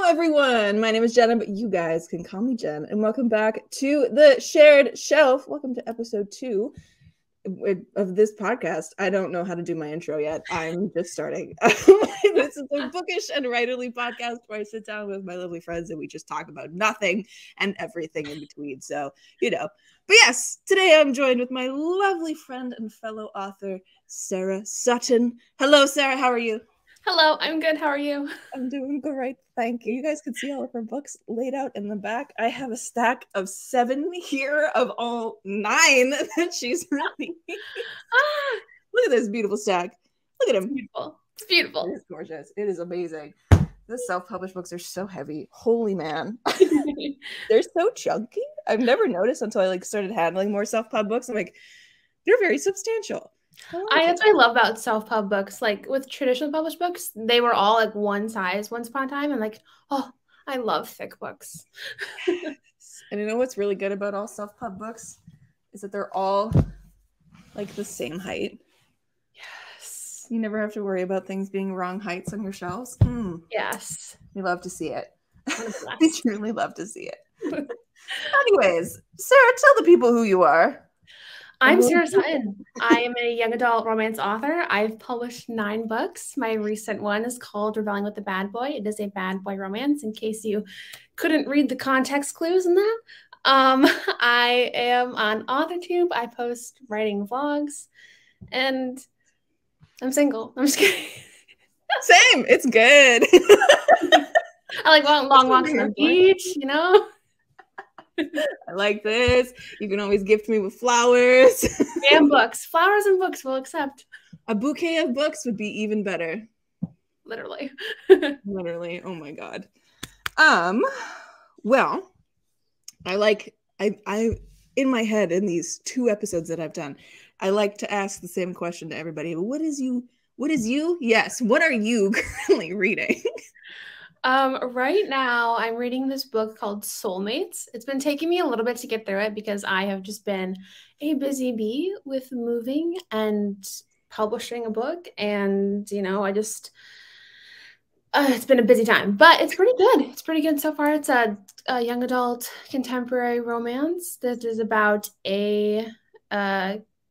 everyone. My name is Jenna, but you guys can call me Jen. And welcome back to the Shared Shelf. Welcome to episode 2 of this podcast. I don't know how to do my intro yet. I'm just starting. This is a bookish and writerly podcast where I sit down with my lovely friends and we just talk about nothing and everything in between. So, But yes, today I'm joined with my lovely friend and fellow author, Sarah Sutton. Hello, Sarah. How are you? Hello, I'm good. How are you? I'm doing great. Thank you. You guys can see all of her books laid out in the back. I have a stack of 7 here of all 9 that she's released. Look at this beautiful stack. Look at him. It's beautiful. It's beautiful. It is gorgeous. It is amazing. The self-published books are so heavy. Holy man. They're so chunky. I've never noticed until I started handling more self-pub books. I'm like, they're very substantial. That's what I love about self-pub books. Like with traditional published books, they were all like one size once upon a time. And I love thick books. And you know what's really good about all self-pub books is that they're all like the same height. Yes. You never have to worry about things being wrong heights on your shelves. Yes. We love to see it. We truly love to see it. Anyways, Sarah, tell the people who you are. I'm Sarah Sutton. I am a young adult romance author. I've published 9 books. My recent one is called Rebelling with the Bad Boy. It is a bad boy romance, in case you couldn't read the context clues in that. I am on AuthorTube. I post writing vlogs, and I'm single. I'm just kidding. Same. It's good. I like long walks on the beach, I like this. You can always gift me with flowers. And books. Flowers and books we'll accept. A bouquet of books would be even better. Literally. Literally. Oh my God. Well, I in my head in these 2 episodes that I've done, I like to ask the same question to everybody. What is you? Yes. What are you currently reading? Right now I'm reading this book called Soulmates. It's been taking me a little bit to get through it because I have just been a busy bee with moving and publishing a book. And, it's been a busy time, but it's pretty good. It's pretty good so far. It's a young adult contemporary romance that is about a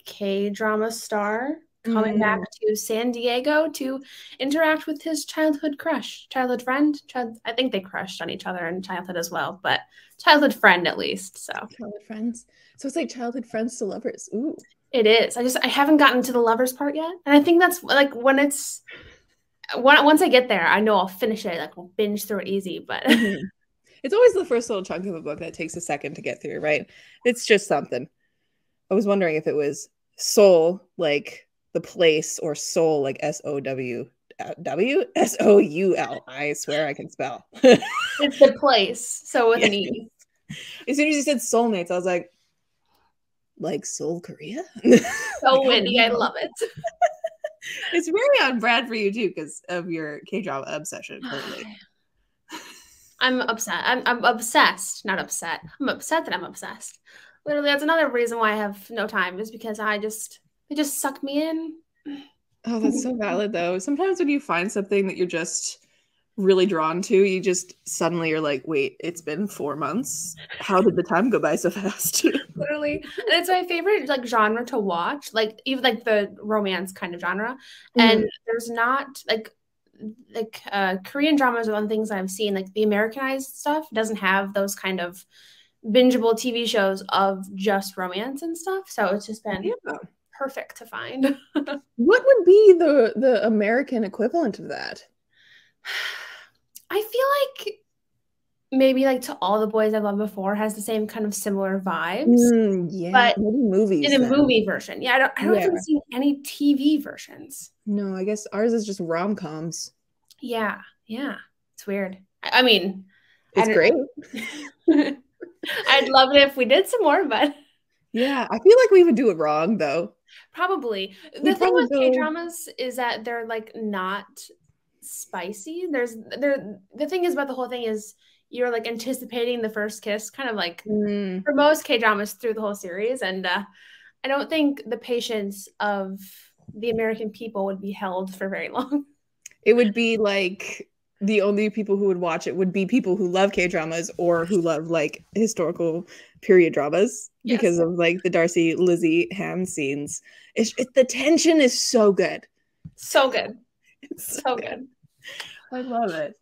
K-drama star coming back to San Diego to interact with his childhood friend. I think they crushed on each other in childhood as well, but childhood friend at least. So childhood friends. So it's like childhood friends to lovers. Ooh, it is. I haven't gotten to the lovers part yet, and I think that's like once I get there, I know I'll finish it. Like we'll binge through it easy, but it's always the first little chunk of a book that takes a second to get through, right? It's just something. I was wondering if it was soul, like the place, or soul, like SOWW, SOUL. I swear I can spell. It's the place. So with an E. As soon as you said soulmates, I was like Seoul, Korea? So witty. I love it. It's very on brand for you too, because of your K-drama obsession currently. I'm upset. I'm obsessed, not upset. I'm upset that I'm obsessed. Literally, that's another reason why I have no time, is because they just suck me in. Oh, that's so valid, though. Sometimes when you find something that you're just really drawn to, you just suddenly you're like, wait, it's been 4 months. How did the time go by so fast? Literally. And it's my favorite genre to watch, like even like the romance kind of genre. And there's not like Korean dramas are one of the things I've seen, like the Americanized stuff doesn't have those kind of bingeable TV shows of just romance and stuff. So it's just been perfect to find. What would be the American equivalent of that? I feel like maybe like To All the Boys I've Loved Before has the same kind of similar vibes. Yeah, but maybe movies. In a movie version. Yeah, I don't think I've seen any TV versions. No, I guess ours is just rom-coms. Yeah. It's weird. I mean, it's great. I'd love it if we did some more, but yeah, I feel like we would do it wrong though. Probably. The thing with K-dramas is that they're like not spicy. The thing is about the whole thing is you're like anticipating the first kiss, kind of like for most K-dramas through the whole series. And I don't think the patience of the American people would be held for very long. It would be like the only people who would watch it would be people who love K-dramas or who love like historical period dramas because of like the Darcy, Lizzie, Ham scenes. The tension is so good. So good. It's so good. I love it.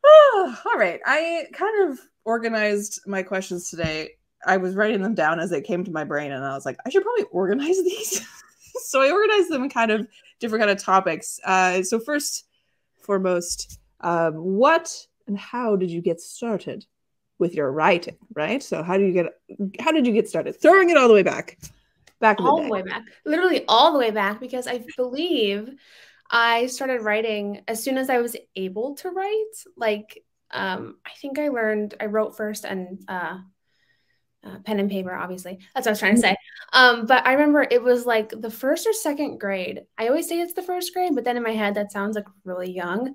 Oh, all right. I kind of organized my questions today. I was writing them down as they came to my brain, and I was like, I should probably organize these. So I organized them in kind of different kind of topics. So first, foremost, what and how did you get started with your writing? Right. So how did you get started? Throwing it all the way back all the way back, literally all the way back, because I believe I started writing as soon as I was able to write. Like, I think I wrote first and pen and paper, obviously. That's what I was trying to say. But I remember it was like the first or second grade. I always say it's the first grade, but then in my head, that sounds like really young.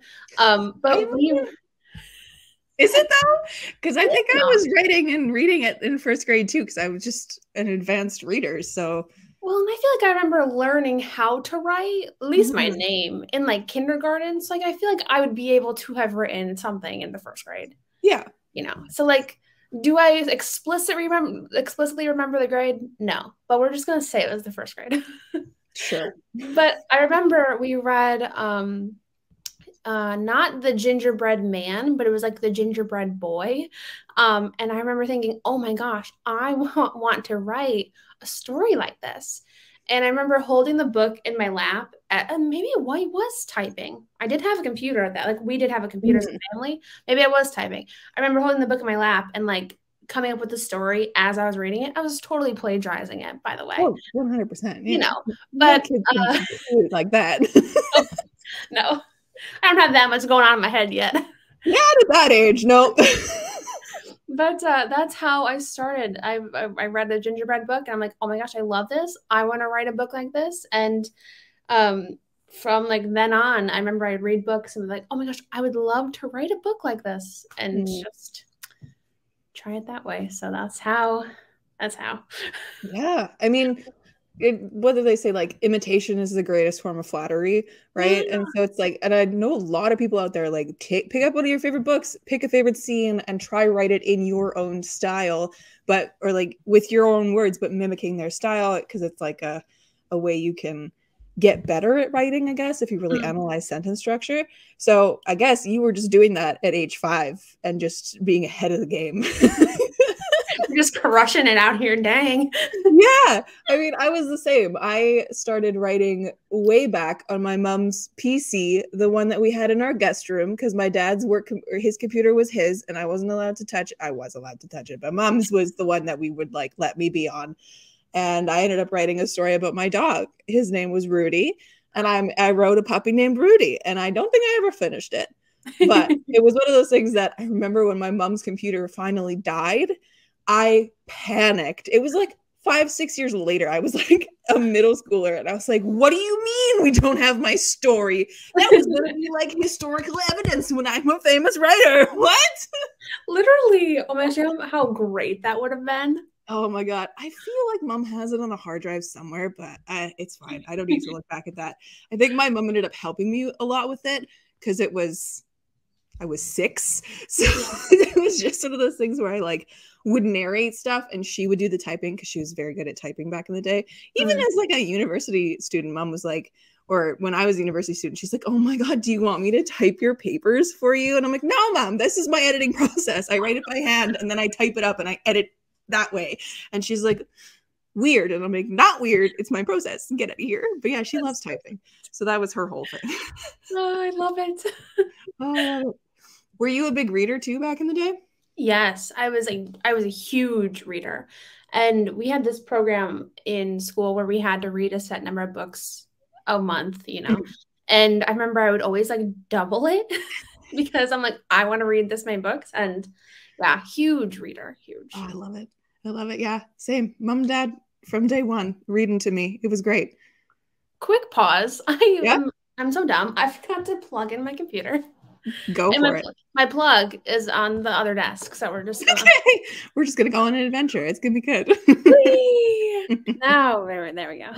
Is it though? Because I think I was writing and reading it in first grade too, because I was just an advanced reader. So, well, and I feel like I remember learning how to write, at least my name, in like kindergarten. So like I feel like I would be able to have written something in the first grade. Yeah. You know. So like, do I explicitly remember the grade? No. But we're just gonna say it was the first grade. Sure. But I remember we read not the gingerbread man, but it was like the gingerbread boy. And I remember thinking, oh my gosh, I want to write a story like this. And I remember holding the book in my lap maybe I was typing. I did have a computer at that. Like we did have a computer as a family. Maybe I was typing. I remember holding the book in my lap and like coming up with the story as I was reading it. I was totally plagiarizing it, by the way. Oh, 100%. You know, but like that. No. I don't have that much going on in my head yet. Not at that age, no. But that's how I started. I read the gingerbread book, and I'm like, oh my gosh, I love this. I want to write a book like this. And from like then on, I remember I'd read books and be like, oh my gosh, I would love to write a book like this, and just try it that way. So that's how. Yeah, I mean, whether they say like imitation is the greatest form of flattery, right? Yeah. And so it's like, and I know a lot of people out there like pick up one of your favorite books, pick a favorite scene, and try write it in your own style, or like with your own words, but mimicking their style, because it's like a way you can get better at writing, I guess, if you really analyze sentence structure. So I guess you were just doing that at age 5 and just being ahead of the game. Just crushing it out here, dang. Yeah, I mean, I was the same. I started writing way back on my mom's PC, the one that we had in our guest room, because my dad's his computer was his, and I wasn't allowed to touch it. I was allowed to touch it, but mom's was the one that we would like let me be on. And I ended up writing a story about my dog. His name was Rudy, and I wrote a puppy named Rudy, and I don't think I ever finished it. But it was one of those things that I remember when my mom's computer finally died, I panicked. It was like 5-6 years later. I was like a middle schooler, and I was like, what do you mean we don't have my story? That was going to be like historical evidence when I'm a famous writer. What? Literally. Oh my gosh, how great that would have been. Oh my God. I feel like mom has it on a hard drive somewhere, but it's fine. I don't need to look back at that. I think my mom ended up helping me a lot with it because I was 6. So it was just one of those things where I like would narrate stuff and she would do the typing because she was very good at typing back in the day. Even as like a university student, mom was like, or when I was a university student, she's like, oh my God, do you want me to type your papers for you? And I'm like, no, mom, this is my editing process. I write it by hand and then I type it up and I edit that way. And she's like, weird. And I'm like, not weird. It's my process. Get out of here. But yeah, she loves typing. So that was her whole thing. Oh, I love it. Were you a big reader too back in the day? Yes, I was a huge reader. And we had this program in school where we had to read a set number of books a month, you know. And I remember I would always like double it because I'm like, I want to read this many books. And yeah, huge reader, huge. Oh, I love it. I love it. Yeah, same. Mom, dad, from day one, reading to me. It was great. Quick pause. I'm so dumb. I forgot to plug in my computer. Go for it. My plug is on the other desk, so we're just gonna go on an adventure. It's gonna be good. Now there we go.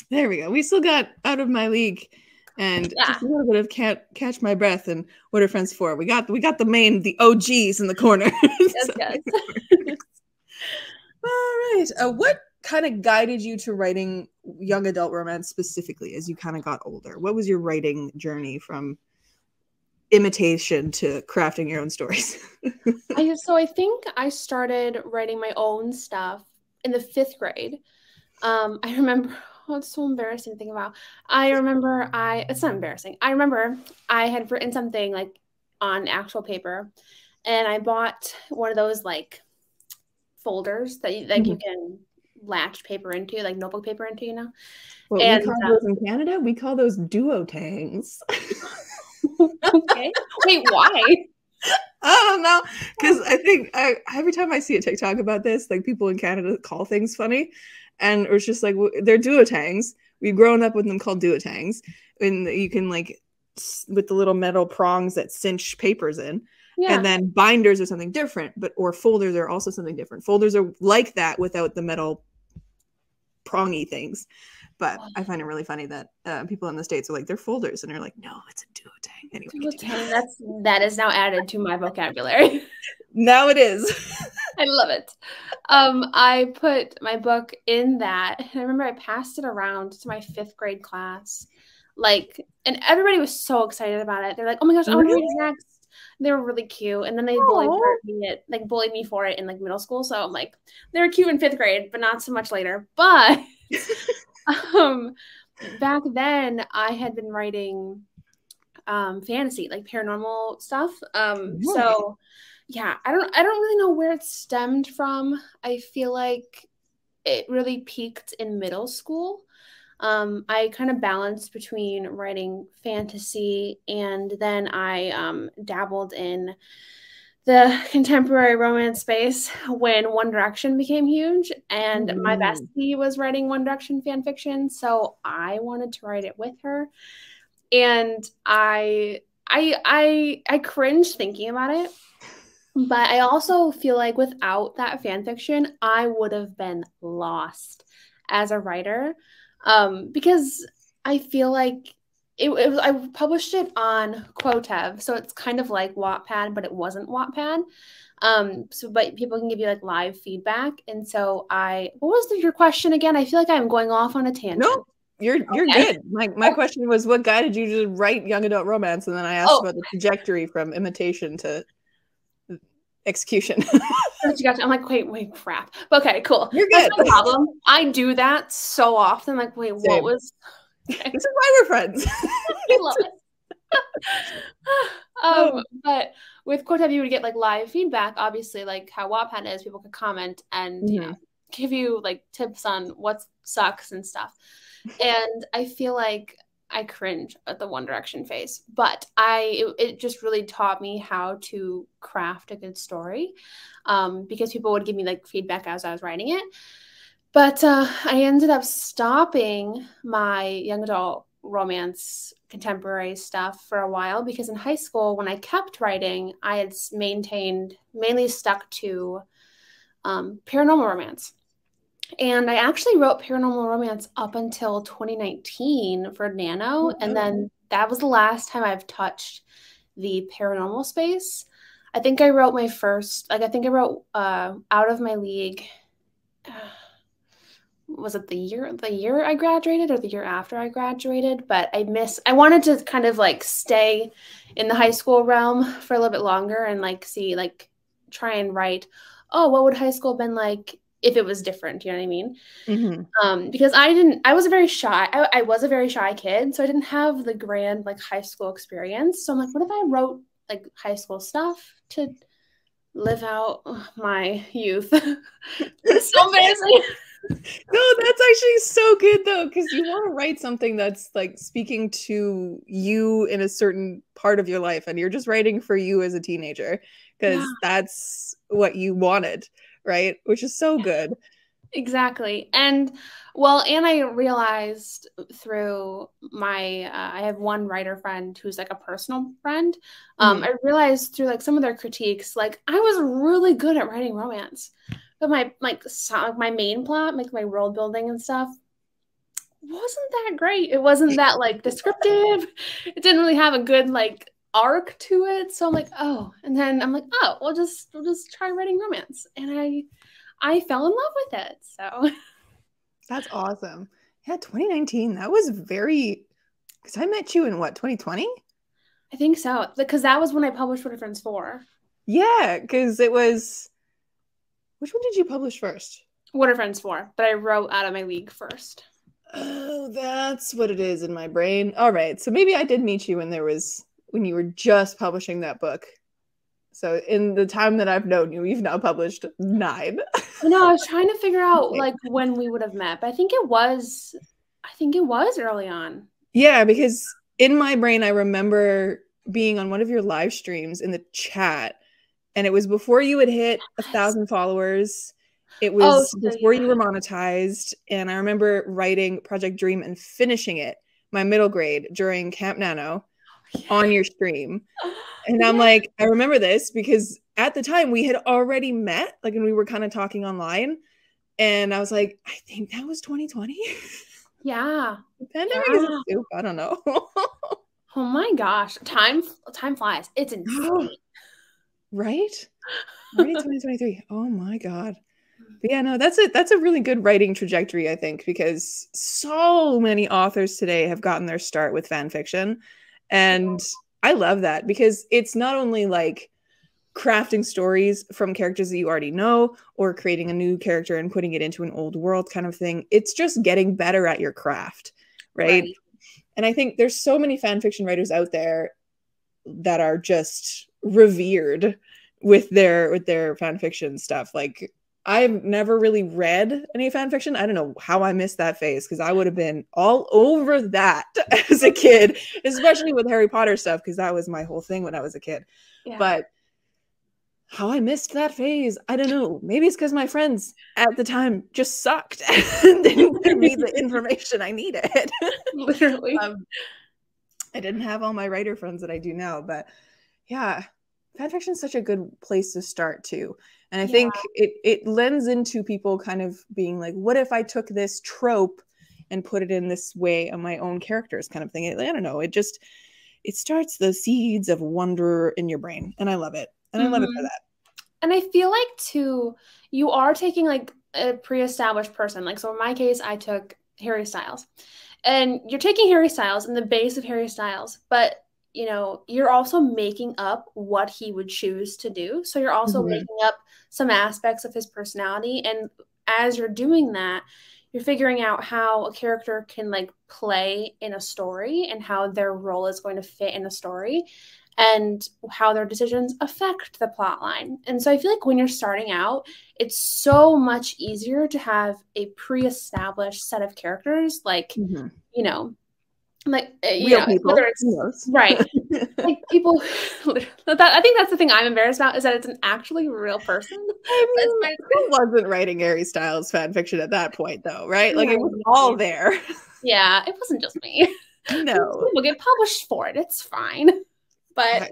There we go. We still got Out of My League And just a little bit of Can't Catch My Breath and What Are Friends For. We got the OGs in the corner. Yes, yes. All right. What kind of guided you to writing young adult romance specifically as you kind of got older? What was your writing journey from imitation to crafting your own stories? I think I started writing my own stuff in the 5th grade. I remember, it's so embarrassing to think about. It's not embarrassing. I remember I had written something like on actual paper, and I bought one of those like folders that you can latch paper into, like notebook paper into, What we call those in Canada, we call those duotangs. Okay. Wait, why? I don't know, because I think every time I see a TikTok about this, like people in Canada call things funny, and it's just like they're duotangs. We've grown up with them called duotangs, and you can like with the little metal prongs that cinch papers in. Yeah. And then binders are something different, or folders are also something different. Folders are like that without the metal prongy things. But I find it really funny that people in the States are like, they're folders, and they're like, no, it's a duotang. Anyway, duotang, that is now added to my vocabulary. Now it is. I love it. I put my book in that, and I remember I passed it around to my 5th grade class, and everybody was so excited about it. They're like, "Oh my gosh, I want to read it next." They were really cute, and then they bullied me for it in like middle school. So I'm like, they were cute in 5th grade, but not so much later. But back then, I had been writing fantasy, like paranormal stuff. So yeah, I don't really know where it stemmed from. I feel like it really peaked in middle school. I kind of balanced between writing fantasy, and then I dabbled in the contemporary romance space when One Direction became huge, and my bestie was writing One Direction fan fiction, so I wanted to write it with her. And I cringe thinking about it, but I also feel like without that fan fiction, I would have been lost as a writer. Because I feel like I published it on Quotev, so it's kind of like Wattpad, but it wasn't Wattpad. But people can give you like live feedback, and so what was your question again? I feel like I'm going off on a tangent. No, you're good. My question was, what guided you to write young adult romance, and then I asked about the trajectory from imitation to execution. Gotcha. I'm like, wait, crap. Okay, cool. You're good. That's no problem. I do that so often. Like, wait, what was? Okay. This is why we're friends. I love it. But with Quotev, you would get like live feedback. Obviously, like how Wattpad is, people could comment and give you like tips on what sucks and stuff. And I feel like I cringe at the One Direction phase, but it just really taught me how to craft a good story, because people would give me like feedback as I was writing it. But I ended up stopping my young adult romance contemporary stuff for a while, because in high school, when I kept writing, I had mainly stuck to paranormal romance. And I actually wrote paranormal romance up until 2019 for Nano. And then that was the last time I've touched the paranormal space. I think I wrote my first, I wrote Out of My League. Was it the year I graduated or the year after I graduated? But I wanted to kind of like stay in the high school realm for a little bit longer and like try and write, what would high school have been like if it was different, you know what I mean? Mm-hmm. Because I was a very shy kid, so I didn't have the grand like high school experience. So I'm like, what if I wrote like high school stuff to live out my youth? It's so amazing. No, that's actually so good though, because you want to write something that's like speaking to you in a certain part of your life, and you're just writing for you as a teenager because that's what you wanted, right? Which is so good. Exactly. And I realized through my I have one writer friend who's like a personal friend. I realized through like some of their critiques, like I was really good at writing romance, but my main plot, like my world building and stuff, wasn't that great. It wasn't that like descriptive. It didn't really have a good like arc to it. So I'm like, oh, and then I'm like, oh, we'll just try writing romance, and I fell in love with it. So That's awesome. Yeah, 2019. That was very, because I met you in what, 2020? I think so, because that was when I published What Are Friends For. Yeah, because it was, which one did you publish first? What Are Friends For? But I wrote Out of My League first. Oh, that's what it is in my brain. All right, so maybe I did meet you when you were just publishing that book. So in the time that I've known you, you've now published 9. I was trying to figure out like when we would have met, but I think it was early on. Yeah, because in my brain, I remember being on one of your live streams in the chat, and it was before you had hit 1,000 followers. It was before you were monetized, and I remember writing Project Dream and finishing it, my middle grade, during Camp Nano on your stream. And I'm like, I remember this because at the time we had already met, like, and we were kind of talking online. And I was like, I think that was 2020. Yeah. The pandemic is a soup. I don't know. Oh my gosh. Time flies. It's insane. Right? Already 2023. Oh my God. But yeah, no, that's a really good writing trajectory, I think, because so many authors today have gotten their start with fan fiction. And I love that because it's not only like crafting stories from characters that you already know or creating a new character and putting it into an old world kind of thing. It's just getting better at your craft, right? And I think there's so many fan fiction writers out there that are just revered with their fan fiction stuff. Like, I've never really read any fan fiction. I don't know how I missed that phase because I would have been all over that as a kid, especially with Harry Potter stuff, because that was my whole thing when I was a kid. Yeah. But how I missed that phase, I don't know. Maybe it's because my friends at the time just sucked and didn't give me the information I needed. Literally. I didn't have all my writer friends that I do now, but yeah, fan fiction is such a good place to start too. And I think it lends into people kind of being like, what if I took this trope and put it in this way of my own characters kind of thing? I don't know. It starts the seeds of wonder in your brain. And I love it. And I love it for that. And I feel like too, you are taking like a pre-established person. Like, so in my case, I took Harry Styles. And you're taking Harry Styles and the base of Harry Styles, but you're also making up what he would choose to do. So you're also making up some aspects of his personality. And as you're doing that, you're figuring out how a character can like play in a story and how their role is going to fit in a story and how their decisions affect the plot line. And so I feel like when you're starting out, it's so much easier to have a pre-established set of characters, like, like people. Whether it's right, like people. I think that's the thing I'm embarrassed about is that it's an actually real person. I mean, who wasn't writing Harry Styles fan fiction at that point, though, right? Like, it was all there. Yeah, it wasn't just me. No, people get published for it. It's fine, but I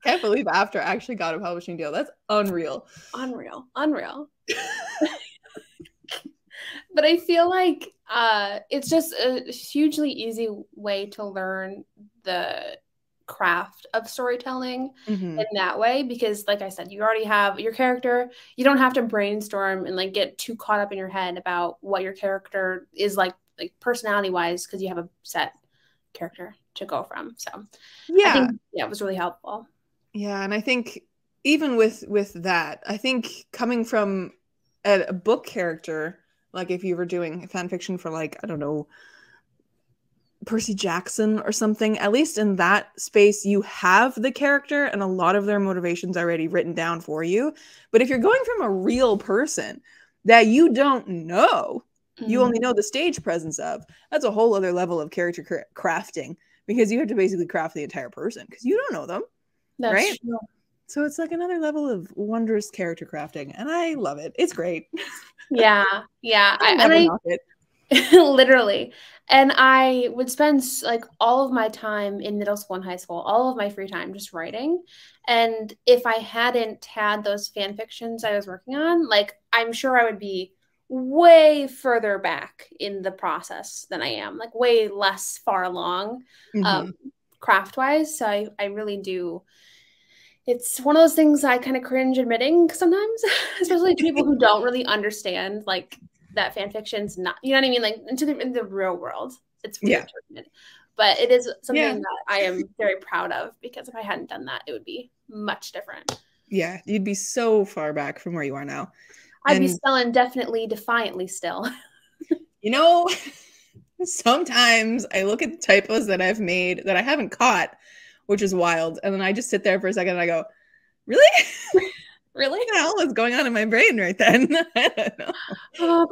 can't believe After actually got a publishing deal. That's unreal. Unreal. But I feel like it's just a hugely easy way to learn the craft of storytelling in that way, because like I said, you already have your character. You don't have to brainstorm and like get too caught up in your head about what your character is like personality wise, because you have a set character to go from. So I think it was really helpful. Yeah, and I think even with that, I think coming from a book character, like if you were doing fan fiction for like, I don't know, Percy Jackson or something, at least in that space, you have the character and a lot of their motivations already written down for you. But if you're going from a real person that you don't know, you only know the stage presence of, that's a whole other level of character crafting, because you have to basically craft the entire person because you don't know them. That's right? True. So it's like another level of wondrous character crafting, and I love it. It's great. Yeah. Literally. And I would spend like all of my time in middle school and high school, all of my free time just writing. And if I hadn't had those fan fictions I was working on, like I'm sure I would be way further back in the process than I am, like way less far along craft wise. So I really do. It's one of those things I kind of cringe admitting sometimes, especially to people who don't really understand like that fan fiction's not, you know what I mean? Like in the real world, it's weird to admit. But it is something that I am very proud of, because if I hadn't done that, it would be much different. Yeah, you'd be so far back from where you are now. I'd be spelling definitely, defiantly still. You know, sometimes I look at the typos that I've made that I haven't caught, which is wild. And then I just sit there for a second and I go, really? Really? What the hell is going on in my brain right then? I don't know. Oh,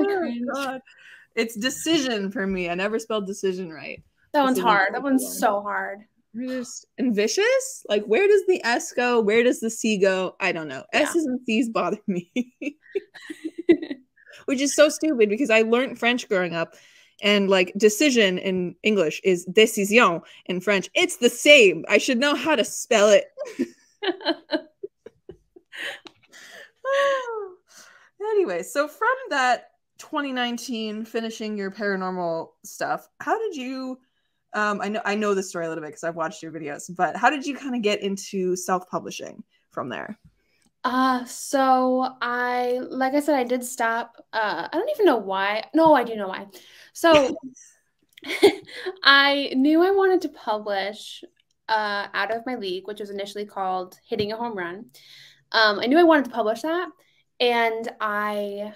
God. It's decision for me. I never spelled decision right. That one's hard. That one's so hard. And vicious? Like, where does the S go? Where does the C go? I don't know. Yeah. S's and C's bother me. Which is so stupid, because I learned French growing up, and like decision in English is décision. In French, it's the same. I should know how to spell it. Anyway, so from that 2019 finishing your paranormal stuff, how did you I know the story a little bit because I've watched your videos, but how did you kind of get into self-publishing from there? So like I said, I did stop. I don't even know why. No, I do know why. So I knew I wanted to publish Out of My League, which was initially called Hitting a Home Run. I knew I wanted to publish that, and I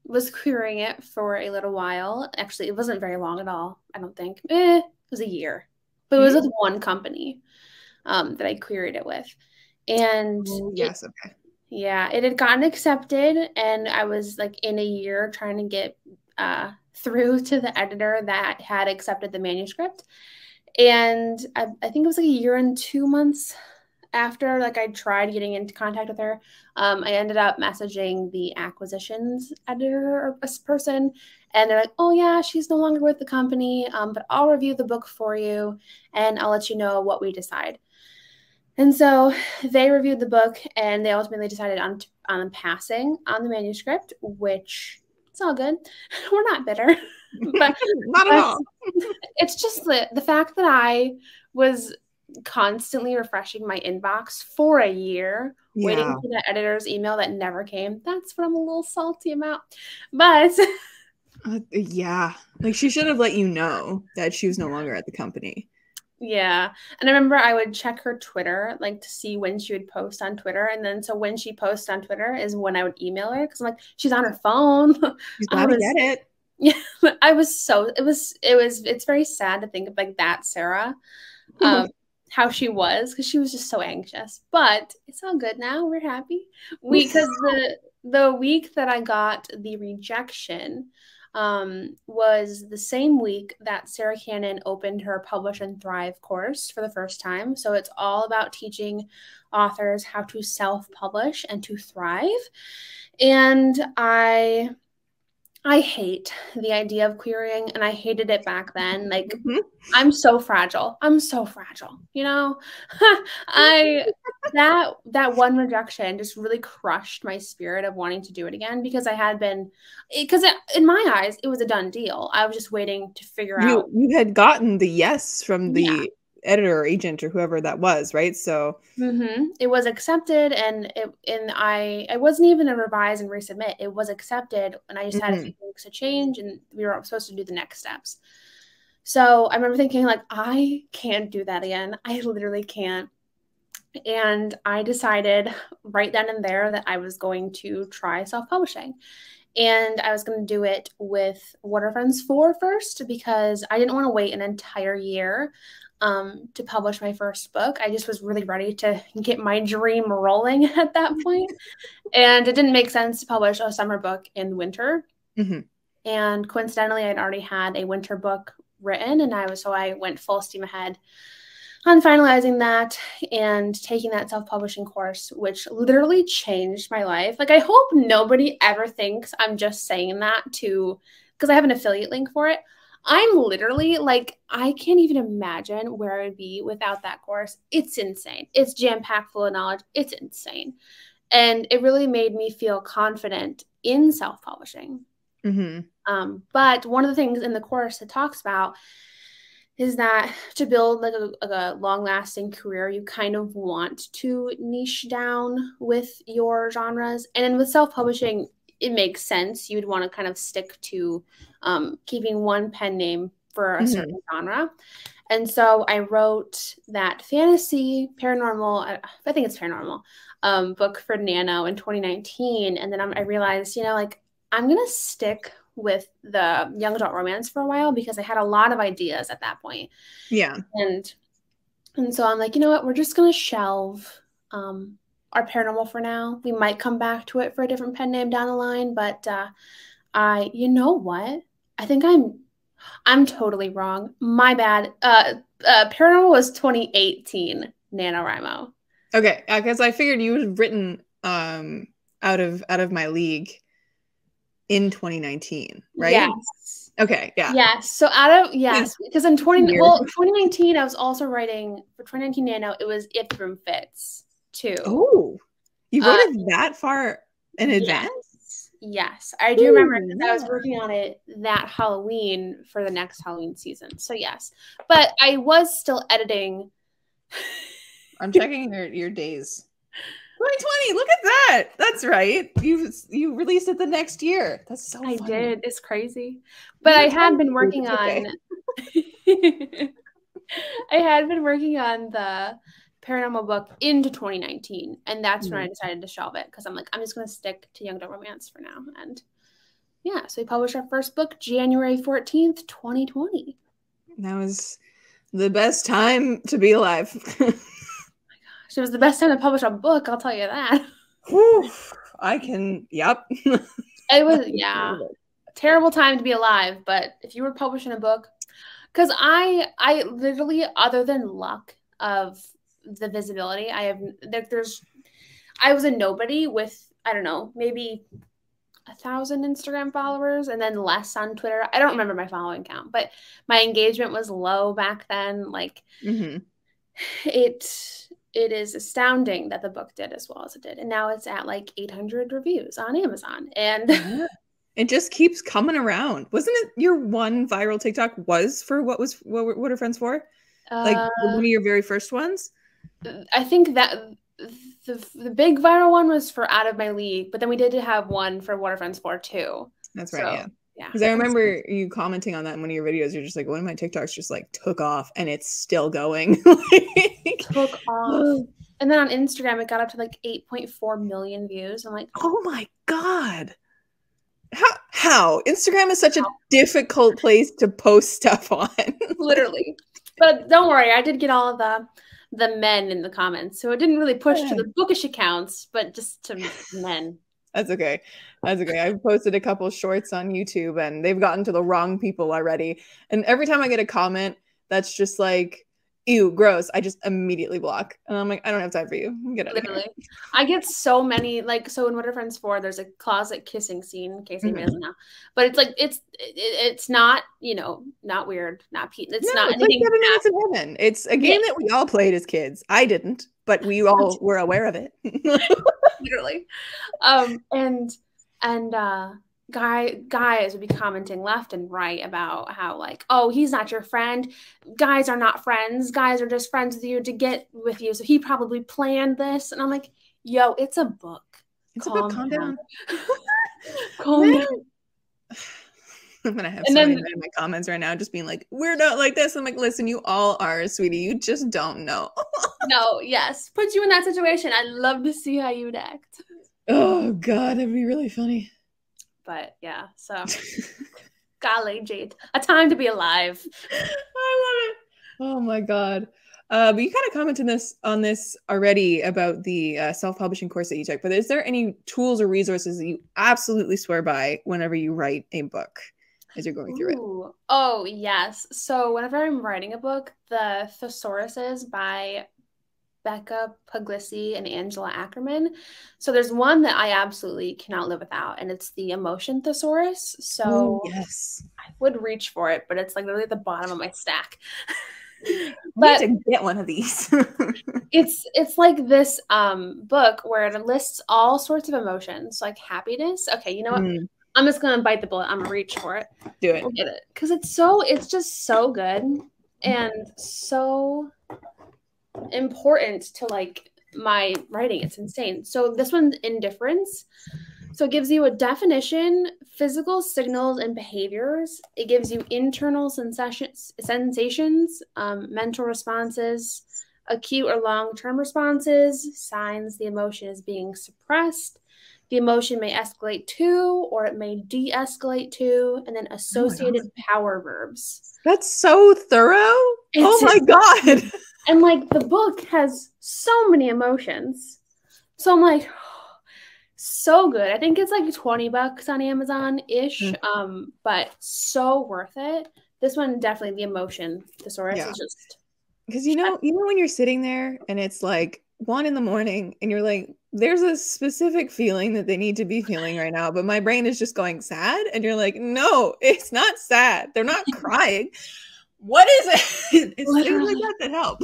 was querying it for a little while. Actually, it wasn't very long at all, I don't think. It was a year. But it was with one company that I queried it with. And yes, okay. Yeah, it had gotten accepted, and I was like in a year trying to get through to the editor that had accepted the manuscript. And I think it was like a year and 2 months after like I tried getting into contact with her, I ended up messaging the acquisitions editor or person, and they're like, oh yeah, she's no longer with the company, but I'll review the book for you and I'll let you know what we decide. And so they reviewed the book, and they ultimately decided on passing on the manuscript, which it's all good. We're not bitter. But not at all. It's just the fact that I was constantly refreshing my inbox for a year, waiting for the editor's email that never came. That's what I'm a little salty about. But yeah, like she should have let you know that she was no longer at the company. Yeah. And I remember I would check her Twitter, like to see when she would post on Twitter. And then so when she posts on Twitter is when I would email her, because I'm like, she's on her phone. She's gotta get it. Yeah. It's very sad to think of like that Sarah, how she was, because she was just so anxious. But it's all good now. We're happy. Because the week that I got the rejection was the same week that Sarah Cannon opened her Publish and Thrive course for the first time. So it's all about teaching authors how to self-publish and to thrive. And I hate the idea of querying, and I hated it back then. Like, I'm so fragile. You know, that one rejection just really crushed my spirit of wanting to do it again, because in my eyes, it was a done deal. I was just waiting to figure out. You had gotten the yes from the editor or agent or whoever that was, right? So it was accepted, and I wasn't even a revise and resubmit. It was accepted, and I just had a few weeks to change, and we were supposed to do the next steps. So I remember thinking, like, I can't do that again. I literally can't. And I decided right then and there that I was going to try self-publishing. And I was going to do it with What Are Friends For first, because I didn't want to wait an entire year to publish my first book. I just was really ready to get my dream rolling at that point. And it didn't make sense to publish a summer book in winter. And coincidentally, I'd already had a winter book written, and I went full steam ahead on finalizing that and taking that self-publishing course, which literally changed my life. Like, I hope nobody ever thinks I'm just saying that because I have an affiliate link for it. I'm literally like, I can't even imagine where I would be without that course. It's insane. It's jam-packed full of knowledge. It's insane. And it really made me feel confident in self-publishing. But one of the things in the course it talks about is that to build like a long-lasting career, you kind of want to niche down with your genres. And then with self-publishing, it makes sense. You'd want to kind of stick to keeping one pen name for a certain genre. And so I wrote that fantasy, paranormal, I think it's paranormal, book for Nano in 2019. And then I realized, you know, like I'm going to stick with the young adult romance for a while because I had a lot of ideas at that point. Yeah. And so I'm like, you know what, we're just going to shelve our paranormal for now. We might come back to it for a different pen name down the line, but you know what? I think I'm totally wrong. My bad. Paranormal was 2018 NaNoWriMo. Okay, because I figured you had written out of my league in 2019, right? Yes. Okay, yeah. Yes. So because in 2019 I was also writing for 2019 Nano. It was If Room Fits too. Oh, you wrote it that far in advance? Yes, I do remember because I was working on it that Halloween for the next Halloween season. So yes, but I was still editing. I'm checking your days. 2020, look at that. That's right. You released it the next year. That's so funny. I did. It's crazy. But I had been working on I had been working on the paranormal book into 2019, and that's when I decided to shelve it because I'm like, I'm just going to stick to young adult romance for now. And yeah, so we published our first book January 14th, 2020. That was the best time to be alive. It was the best time to publish a book, I'll tell you that. Whew, yep. It was, terrible time to be alive, but if you were publishing a book, because I literally, other than luck of the visibility, I was a nobody with, I don't know, maybe 1,000 Instagram followers and then less on Twitter. I don't remember my following count, but my engagement was low back then. Like it is astounding that the book did as well as it did. And now it's at like 800 reviews on Amazon. And it just keeps coming around. Wasn't it your one viral TikTok was for what are friends for? Like one of your very first ones? I think that the big viral one was for Out of My League, but then we did have one for What Are Friends For too. That's right, so, yeah. Because I remember you commenting on that in one of your videos. You're just like, one of my TikToks just like took off and it's still going. Took off. And then on Instagram, it got up to like 8.4 million views. I'm like, oh my God. How? Instagram is such a difficult place to post stuff on. Literally. But don't worry, I did get all of the men in the comments. So it didn't really push to the bookish accounts, but just to men. That's okay. I've posted a couple shorts on YouTube and they've gotten to the wrong people already. And every time I get a comment that's just like, ew, gross, I just immediately block. And I'm like, I don't have time for you. Get out of here. I get so many, like, so in What Are Friends For, there's a closet kissing scene, in case anybody doesn't know. But it's like, it's not, you know, not weird, not Pete. It's not anything. Like 7 Minutes in Heaven. It's a game that we all played as kids. I didn't, but we all were aware of it. Literally. Guys would be commenting left and right about how like, oh, he's not your friend. Guys are not friends. Guys are just friends with you to get with you. So he probably planned this. And I'm like, yo, it's a book. It's a book. Calm down. Calm down. I'm going to have somebody in my comments right now just being like, we're not like this. I'm like, listen, you all are, sweetie. You just don't know. No, yes. Put you in that situation. I'd love to see how you'd act. Oh, God. That'd be really funny. But yeah, so golly, Jade, a time to be alive. I love it. Oh my God. But you kind of commented on this already about the self-publishing course that you took, but is there any tools or resources that you absolutely swear by whenever you write a book as you're going through it? Oh, yes. So whenever I'm writing a book, the thesauruses by Becca Puglisi and Angela Ackerman. So there's one that I absolutely cannot live without, and it's the Emotion Thesaurus. So yes, I would reach for it, but it's like literally at the bottom of my stack. But need to get one of these. it's like this book where it lists all sorts of emotions, like happiness. Okay, you know what? I'm just gonna bite the bullet. I'm gonna reach for it. Do it. We'll get it. Because it's just so good and so important to like my writing. It's insane. So this one's indifference. So it gives you a definition, physical signals and behaviors. It gives you internal sensations, mental responses, acute or long-term responses, signs the emotion is being suppressed. The emotion may escalate to, or it may de-escalate to, and then associated power verbs. That's so thorough. Oh my God. And like the book has so many emotions. So I'm like, so good. I think it's like $20 on Amazon-ish, but so worth it. This one, definitely the emotion thesaurus is just... Because you know when you're sitting there and it's like 1 a.m. and you're like, there's a specific feeling that they need to be feeling right now, but my brain is just going sad, and you're like, no, it's not sad. They're not crying. What is it? It's things like that help.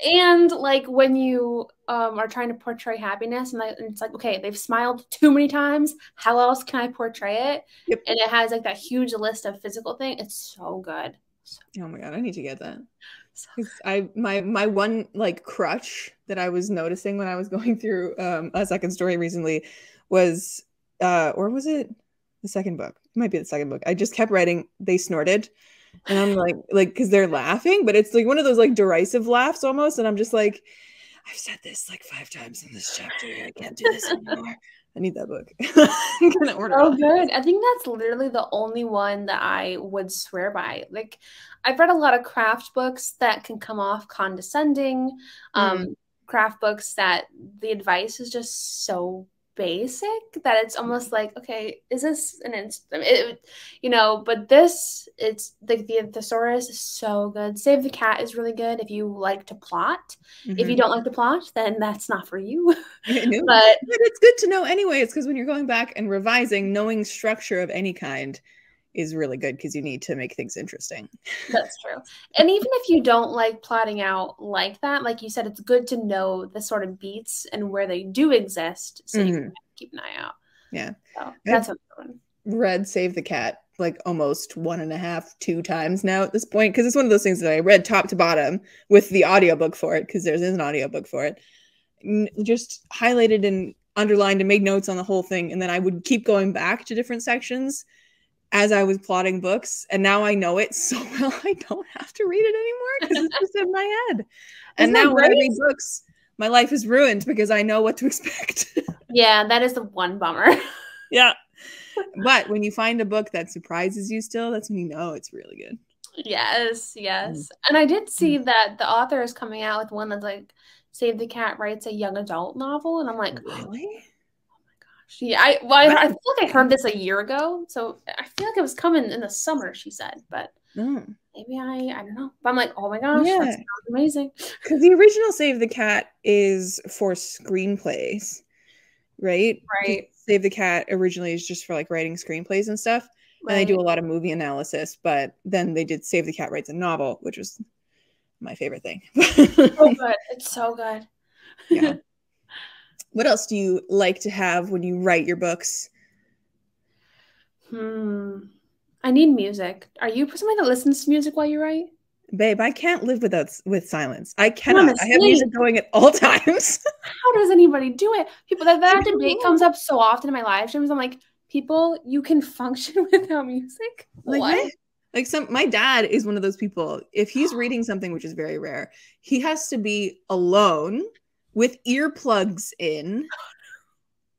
And like when you are trying to portray happiness, and it's like, okay, they've smiled too many times. How else can I portray it? Yep. And it has like that huge list of physical things. It's so good. Oh my God, I need to get that. My one like crutch that I was noticing when I was going through a second story recently was or was it the second book? It might be the second book. I just kept writing they snorted, and I'm like because they're laughing, but it's like one of those like derisive laughs almost, and I'm just like, I've said this like 5 times in this chapter. I can't do this anymore. I need that book. I'm gonna order it. Good. I think that's literally the only one that I would swear by. Like, I've read a lot of craft books that can come off condescending, craft books that the advice is just so basic that it's almost like, okay, is this an but this, it's like the thesaurus is so good. Save the Cat is really good if you like to plot. If you don't like to plot, then that's not for you. But it's good to know anyway. It's because when you're going back and revising, knowing structure of any kind is really good because you need to make things interesting. That's true. And even if you don't like plotting out like that, like you said, it's good to know the sort of beats and where they do exist, so you can keep an eye out. Yeah. So that's a good one. Read Save the Cat like almost 1.5, 2 times now at this point, because it's one of those things that I read top to bottom with the audiobook for it, because there's an audiobook for it. Just highlighted and underlined and made notes on the whole thing, and then I would keep going back to different sections as I was plotting books, and now I know it so well I don't have to read it anymore because it's just in my head. And now when I read books, my life is ruined because I know what to expect. Yeah, that is the one bummer. Yeah. But when you find a book that surprises you still, that's when you know it's really good. Yes. And I did see that the author is coming out with one that's like, Save the Cat writes a young adult novel, and I'm like, really? Yeah, I feel like I heard this a year ago, so I feel like it was coming in the summer, she said, but maybe I don't know. But I'm like, oh my gosh, that sounds amazing. Because the original Save the Cat is for screenplays, right? Right. Save the Cat originally is just for like writing screenplays and stuff, and they do a lot of movie analysis, but then they did Save the Cat writes a novel, which was my favorite thing. So good. It's so good. Yeah. What else do you like to have when you write your books? I need music. Are you somebody that listens to music while you write? Babe, I can't live with silence. I cannot. Honestly. I have music going at all times. How does anybody do it? People that debate comes up so often in my live streams. I'm like, people, you can function without music? What? Like my dad is one of those people. If he's reading something, which is very rare, he has to be alone with earplugs in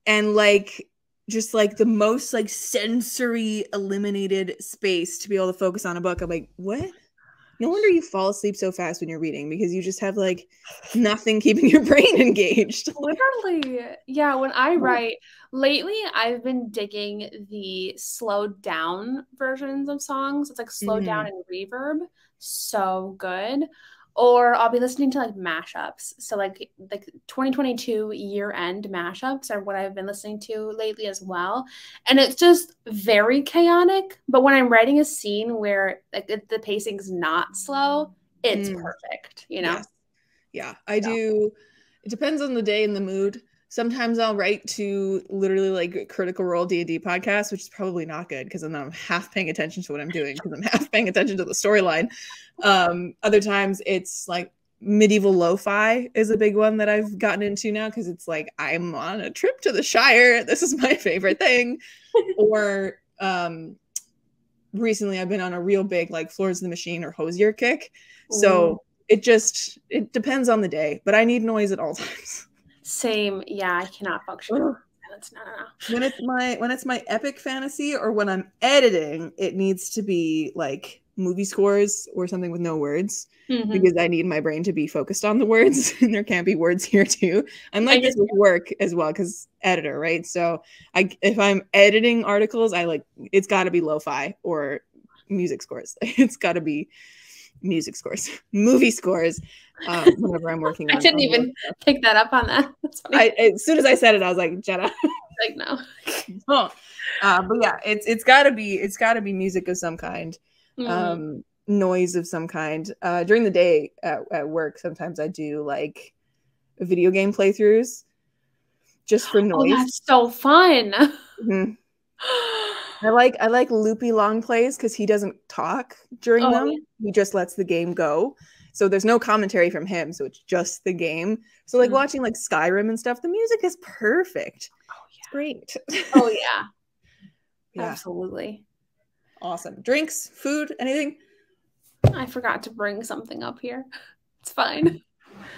and like just like the most like sensory eliminated space to be able to focus on a book. I'm like, what? No wonder you fall asleep so fast when you're reading, because you just have like nothing keeping your brain engaged. Literally. Yeah, when I write lately, I've been digging the slowed down versions of songs. It's like slowed down and reverb. So good. Or I'll be listening to like mashups. So like 2022 year-end mashups are what I've been listening to lately as well. And it's just very chaotic. But when I'm writing a scene where like the pacing's not slow, it's perfect, you know? Yes. Yeah, I do. It depends on the day and the mood. Sometimes I'll write to literally like Critical Role D&D podcast, which is probably not good because then I'm half paying attention to what I'm doing because I'm half paying attention to the storyline. Other times it's like medieval lo-fi is a big one that I've gotten into now because it's like I'm on a trip to the Shire. This is my favorite thing. Or recently I've been on a real big like Floors of the Machine or Hosier kick. So it depends on the day, but I need noise at all times. Same. Yeah, I cannot function. No. When it's my epic fantasy or when I'm editing, it needs to be like movie scores or something with no words because I need my brain to be focused on the words and there can't be words here too. I'm like this with work as well because editor, right? So if I'm editing articles, it's got to be lo-fi or music scores. It's got to be music scores, movie scores. Whenever I'm working on, I didn't even pick that up on that. That's funny. As soon as I said it, I was like, Jenna. Like no. But yeah, it's gotta be music of some kind, noise of some kind. During the day at work, sometimes I do like video game playthroughs just for noise. Oh, that's so fun. I like loopy long plays because he doesn't talk during them. Yeah. He just lets the game go. So there's no commentary from him. So it's just the game. So like watching like Skyrim and stuff, the music is perfect. Oh, yeah. It's great. Oh, yeah. Absolutely. Awesome. Drinks, food, anything? I forgot to bring something up here. It's fine.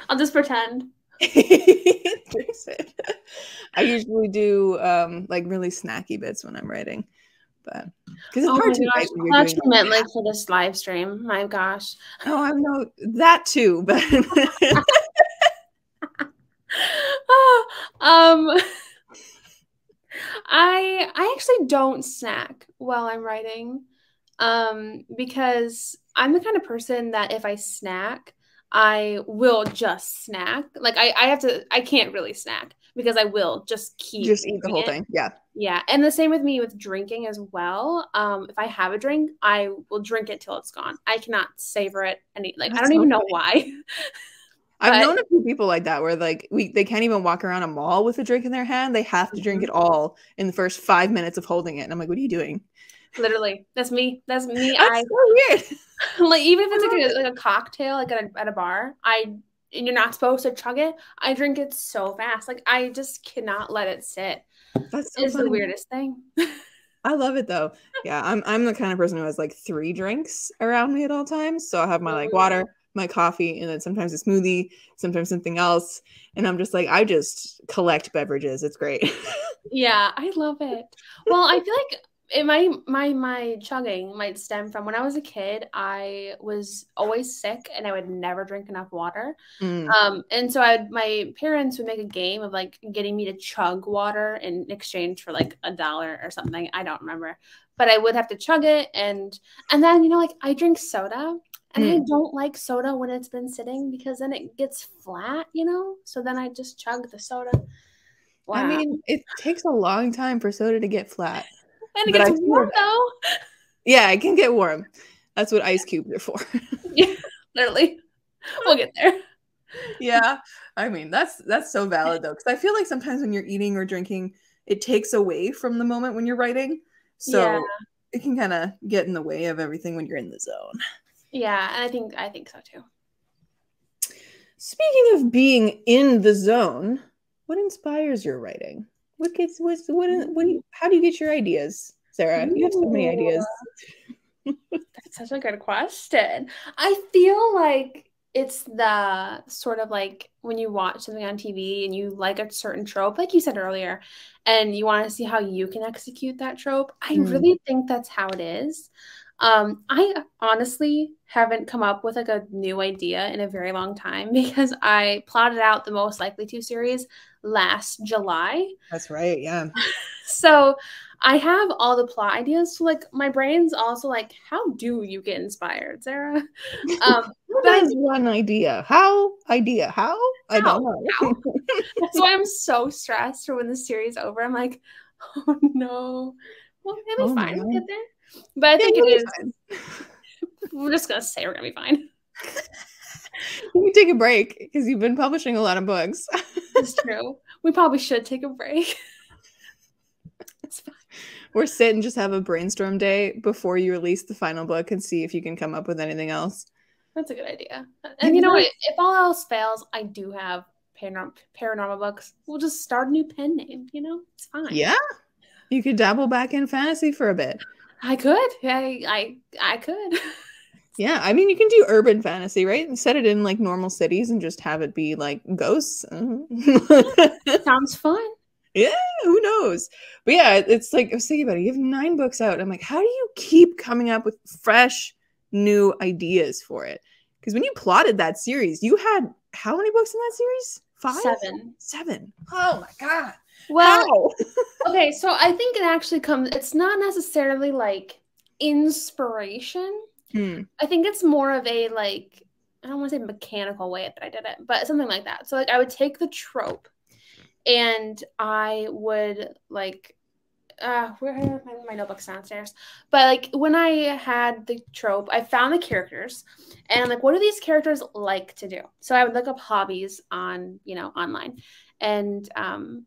I'll just pretend. I usually do like really snacky bits when I'm writing. But because it's hard to write when you're doing meant like for this live stream. My gosh. Oh, I know that too, but I actually don't snack while I'm writing. Because I'm the kind of person that if I snack, I will just snack. Like I can't really snack because I will just eat the whole thing. Yeah. Yeah. And the same with me with drinking as well. If I have a drink, I will drink it till it's gone. I cannot savor it. I don't even know why. I've known a few people like that where like they can't even walk around a mall with a drink in their hand. They have to drink it all in the first 5 minutes of holding it. And I'm like, what are you doing? Literally, that's me. That's me. That's so weird. Like even if it's like a cocktail, like at a bar, and you're not supposed to chug it. I drink it so fast. Like I just cannot let it sit. That's so it's the weirdest thing. I love it though. Yeah, I'm the kind of person who has like 3 drinks around me at all times. So I have my like water, my coffee, and then sometimes a smoothie, sometimes something else. And I'm just like, I just collect beverages. It's great. Yeah, I love it. Well, I feel like my chugging might stem from when I was a kid. I was always sick and I would never drink enough water. And so my parents would make a game of like getting me to chug water in exchange for like $1 or something. I don't remember, but I would have to chug it. And then, like I drink soda and I don't like soda when it's been sitting because then it gets flat, so then I just chug the soda. Wow. I mean, it takes a long time for soda to get flat. And it gets warm though. Yeah, it can get warm. That's what ice cubes are for. Yeah, literally. We'll get there. Yeah. I mean, that's so valid though. Because I feel like sometimes when you're eating or drinking, it takes away from the moment when you're writing. So it can kind of get in the way of everything when you're in the zone. Yeah, and I think so too. Speaking of being in the zone, what inspires your writing? How do you get your ideas, Sarah? You have so many ideas. That's such a good question. I feel like it's the sort of like when you watch something on TV and you like a certain trope, like you said earlier, and you want to see how you can execute that trope. I really think that's how it is. I honestly haven't come up with like a new idea in a very long time because I plotted out the Most Likely To series last July. That's right. Yeah. So I have all the plot ideas. So like my brain's also like, how do you get inspired, Sarah? That is one idea. How? I don't know. That's why I'm so stressed for when the series is over. I'm like, oh no. Well, it'll be fine. We'll get there. But I think it is. We're just gonna say we're gonna be fine. You can take a break because you've been publishing a lot of books. It's true. We probably should take a break. It's fine. Or sit and just have a brainstorm day before you release the final book and see if you can come up with anything else. That's a good idea. And you know what? If all else fails, I do have paranormal books. We'll just start a new pen name, you know? It's fine. Yeah. You could dabble back in fantasy for a bit. I could. I could. Yeah, I mean, you can do urban fantasy, right? And set it in like normal cities and just have it be like ghosts. Sounds fun. Yeah, who knows? But yeah, it's like, I was thinking about it. You have 9 books out. I'm like, how do you keep coming up with fresh, new ideas for it? Because when you plotted that series, you had how many books in that series? 5? 7. Oh my God. Well, okay, so I think it actually it's not necessarily like inspiration. I think it's more of a like, I don't want to say mechanical way that I did it, but something like that. So like I would take the trope and I would like, where are my notebooks downstairs? But like when I had the trope, I found the characters and I'm like, what do these characters like to do? So I would look up hobbies on, online. And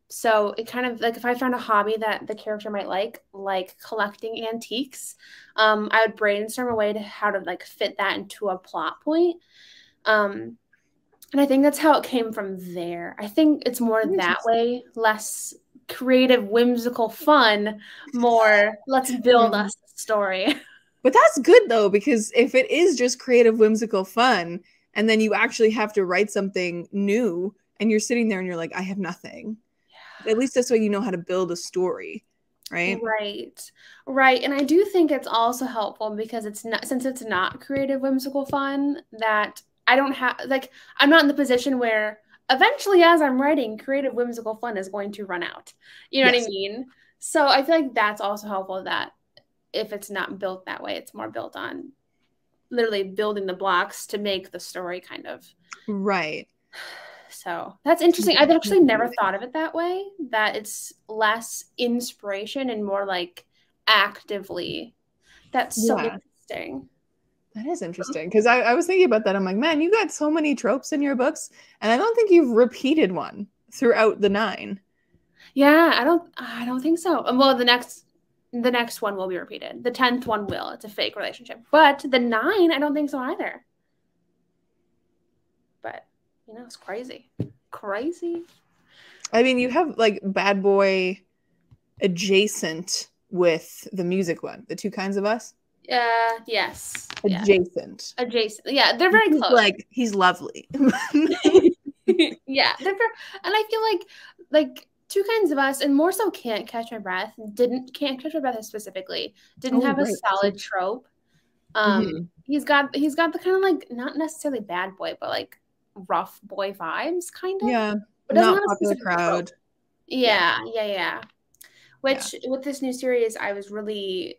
so it kind of like if I found a hobby that the character might like collecting antiques, I would brainstorm a way to how to like fit that into a plot point. And I think that's how it came from there. I think it's more that way, less creative, whimsical fun, more let's build us a story. But that's good though, because if it is just creative, whimsical fun, and then you actually have to write something new, and you're sitting there and you're like, I have nothing. Yeah. At least this way you know how to build a story, right? Right. And I do think it's also helpful because since it's not creative, whimsical fun, that I don't have, like, I'm not in the position where eventually as I'm writing, creative, whimsical fun is going to run out. You know what I mean? So I feel like that's also helpful that if it's not built that way, it's more built on literally building the blocks to make the story kind of. Right. So that's interesting. I've actually never thought of it that way, that it's less inspiration and more like actively. That's so interesting. That is interesting because I was thinking about that. I'm like, man, you got so many tropes in your books and I don't think you've repeated one throughout the 9. Yeah, I don't think so. Well, the next one will be repeated. The 10th one will. It's a fake relationship. But the 9, I don't think so either. But it's crazy. Crazy. I mean, you have like bad boy adjacent with the music one, the 2 Kinds of Us. Yes. Adjacent. Yeah, they're very close. Like he's lovely. Yeah, and I feel like 2 Kinds of Us, and more so Can't Catch My Breath. Can't Catch My Breath specifically didn't have a solid trope. He's got the kind of like not necessarily bad boy, but like rough boy vibes, kind of. Yeah, but not popular crowd. Trope. Yeah. Which with this new series, I was really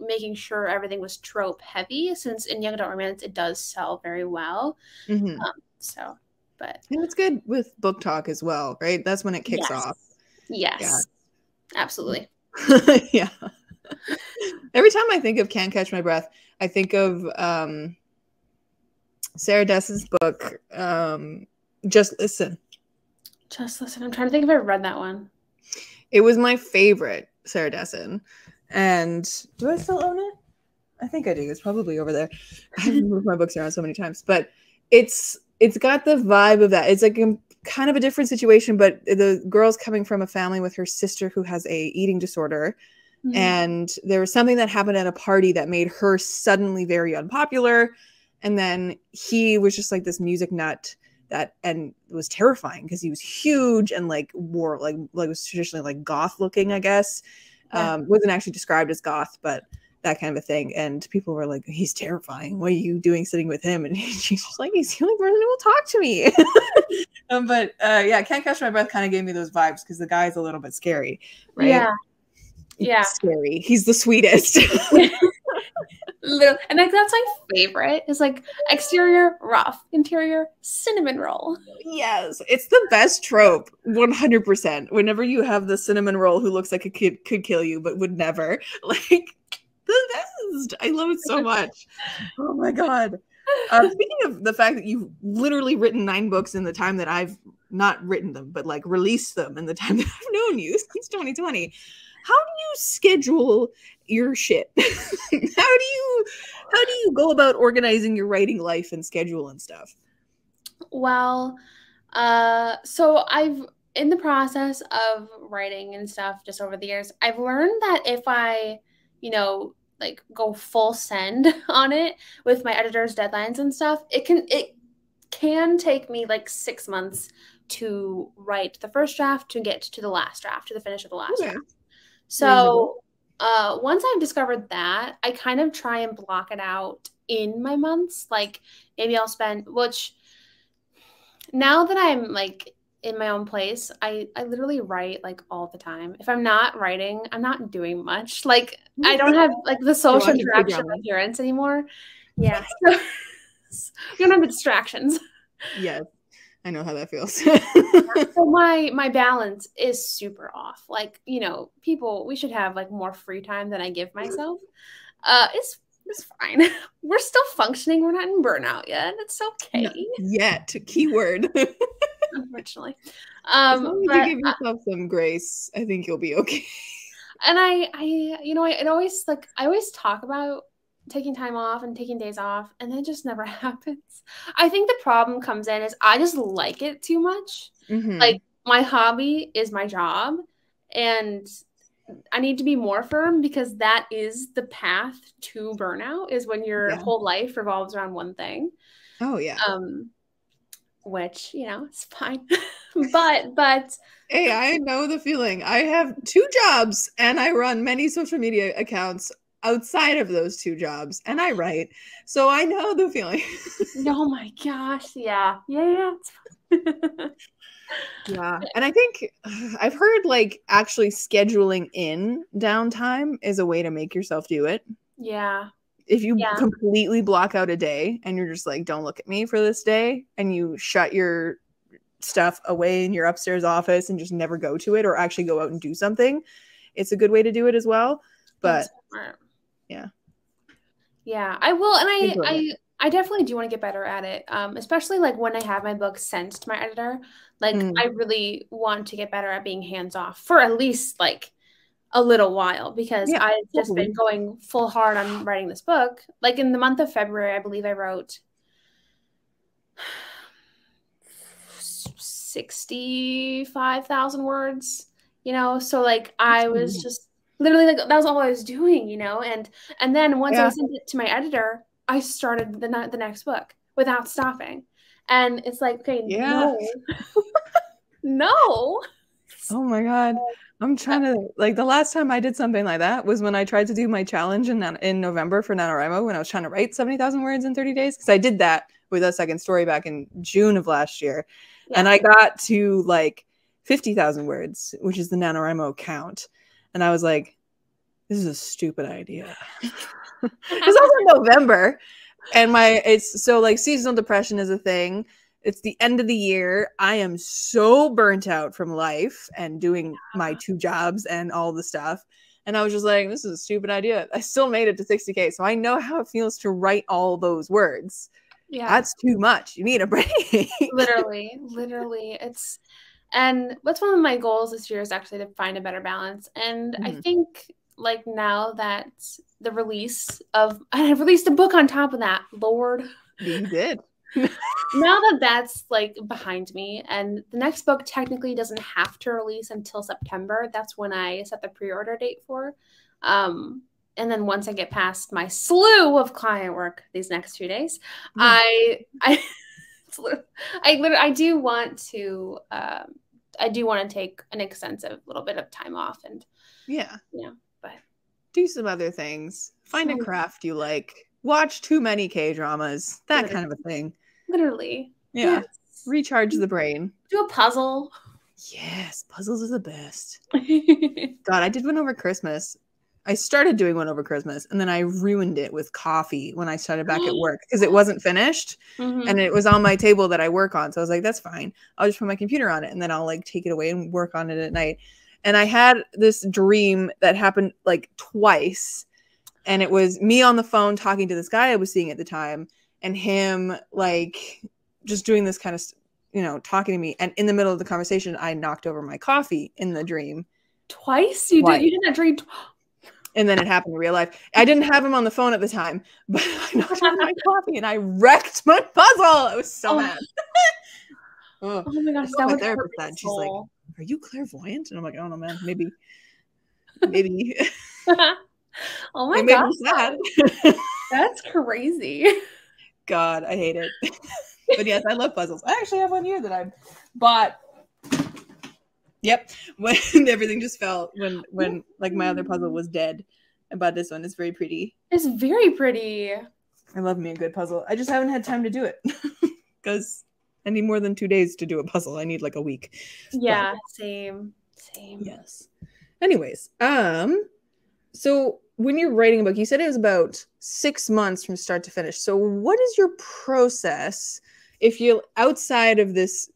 making sure everything was trope heavy, since in young adult romance it does sell very well. But and it's good with book talk as well, right? That's when it kicks off. Yes, absolutely. Yeah. Every time I think of Can't Catch My Breath, I think of Sarah Dess's book, Just Listen. Just Listen. I'm trying to think if I read that one. It was my favorite Sarah Dessen. And do I still own it? I think I do. It's probably over there. I've moved my books around so many times. But it's got the vibe of that. It's like kind of a different situation, but the girl's coming from a family with her sister who has a eating disorder. And there was something that happened at a party that made her suddenly very unpopular. And then he was just like this music nut and it was terrifying because he was huge and like wore like was traditionally like goth looking, I guess. Wasn't actually described as goth, but that kind of a thing. And people were like, he's terrifying. What are you doing sitting with him? And she's just like, he's the only person who will talk to me. But Can't Catch My Breath kind of gave me those vibes because the guy's a little bit scary, right? Yeah. Scary. He's the sweetest. And like that's my favorite. Is like exterior rough, interior cinnamon roll. Yes, it's the best trope. 100%. Whenever you have the cinnamon roll who looks like a kid could kill you but would never, like the best. I love it so much. Oh my god. Speaking of the fact that you've literally written 9 books in the time that I've not written them, but like released them in the time that I've known you since 2020, how do you schedule your shit? How do you go about organizing your writing life and schedule and stuff? Well, so I've in the process of writing and stuff just over the years, I've learned that if I, like go full send on it with my editor's deadlines and stuff, it can take me like 6 months to write the first draft to get to the last draft, to the finish of the last draft. So once I've discovered that, I kind of try and block it out in my months. Like maybe I'll spend, which now that I'm like in my own place, I literally write like all the time. If I'm not writing, I'm not doing much. Like I don't have like the social interaction with parents anymore. Yeah. You don't have the distractions. Yes. I know how that feels. So my balance is super off. Like, we should have like more free time than I give myself. It's fine. We're still functioning. We're not in burnout yet. It's okay. Not yet. Keyword. Unfortunately. As long as you give yourself some grace, I think you'll be okay. And I always talk about taking time off and taking days off, and it just never happens. I think the problem comes in is I just like it too much. Mm-hmm. Like my hobby is my job, and I need to be more firm because that is the path to burnout, is when your whole life revolves around one thing. Oh yeah. Which, it's fine. but hey, I know the feeling. I have 2 jobs and I run many social media accounts outside of those 2 jobs, and I write. So I know the feeling. Oh my gosh. Yeah. Yeah. Yeah. And I think I've heard like actually scheduling in downtime is a way to make yourself do it. Yeah. If you completely block out a day and you're just like, don't look at me for this day, and you shut your stuff away in your upstairs office and just never go to it, or actually go out and do something, it's a good way to do it as well. But yeah, I will. And I definitely do want to get better at it. Especially like when I have my book sent to my editor, like I really want to get better at being hands off for at least like a little while, because I've just been going full hard on writing this book. Like in the month of February, I believe I wrote 65,000 words, so like I was just literally like, that was all I was doing, and then once I sent it to my editor, I started the next book without stopping. And it's like, okay, no. No. Oh my God. I'm trying to, like, the last time I did something like that was when I tried to do my challenge in November for NaNoWriMo, when I was trying to write 70,000 words in 30 days. Because I did that with A Second Story back in June of last year. Yeah. And I got to like 50,000 words, which is the NaNoWriMo count. And I was like, this is a stupid idea. It's also November. And it's so like seasonal depression is a thing. It's the end of the year. I am so burnt out from life and doing my 2 jobs and all the stuff. And I was just like, this is a stupid idea. I still made it to 60K. So I know how it feels to write all those words. Yeah. That's too much. You need a break. Literally. And what's one of my goals this year is actually to find a better balance. And I think like now that I released a book on top of that, Lord. You did. Now that that's like behind me, and the next book technically doesn't have to release until September. That's when I set the pre-order date for. And then once I get past my slew of client work these next 2 days, I do want to take an extensive little bit of time off and but do some other things. Find a craft you like. Watch too many K-dramas. That kind of a thing. Literally. Yeah. Yes. Recharge the brain. Do a puzzle. Yes. Puzzles are the best. God, I did one over Christmas. I started doing one over Christmas, and then I ruined it with coffee when I started back at work because it wasn't finished and it was on my table that I work on. So I was like, that's fine. I'll just put my computer on it and then I'll like take it away and work on it at night. And I had this dream that happened like twice. And it was me on the phone talking to this guy I was seeing at the time. and him like just doing this kind of, you know, talking to me. And in the middle of the conversation, I knocked over my coffee in the dream. Twice? You did that dream and then it happened in real life. I didn't have him on the phone at the time, but I knocked over my coffee and I wrecked my puzzle. I was so mad. Oh my gosh, that would hurt my soul. She's like, "Are you clairvoyant?" And I'm like, "I don't know, man. Maybe." Oh my god, that's crazy. God, I hate it. But yes, I love puzzles. I actually have one here that I bought. Yep, when everything just fell when like my other puzzle was dead. I bought this one. It's very pretty. It's very pretty. I love me a good puzzle. I just haven't had time to do it because I need more than 2 days to do a puzzle. I need like a week. Yeah, but, same. Yes. Anyways, so when you're writing a book, you said it was about 6 months from start to finish. So what is your process if you're outside of this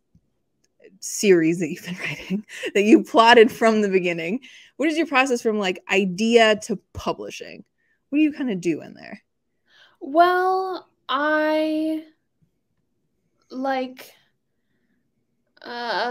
series that you've been writing, that you plotted from the beginning? What is your process from like idea to publishing? What do you kind of do in there? Well, I like do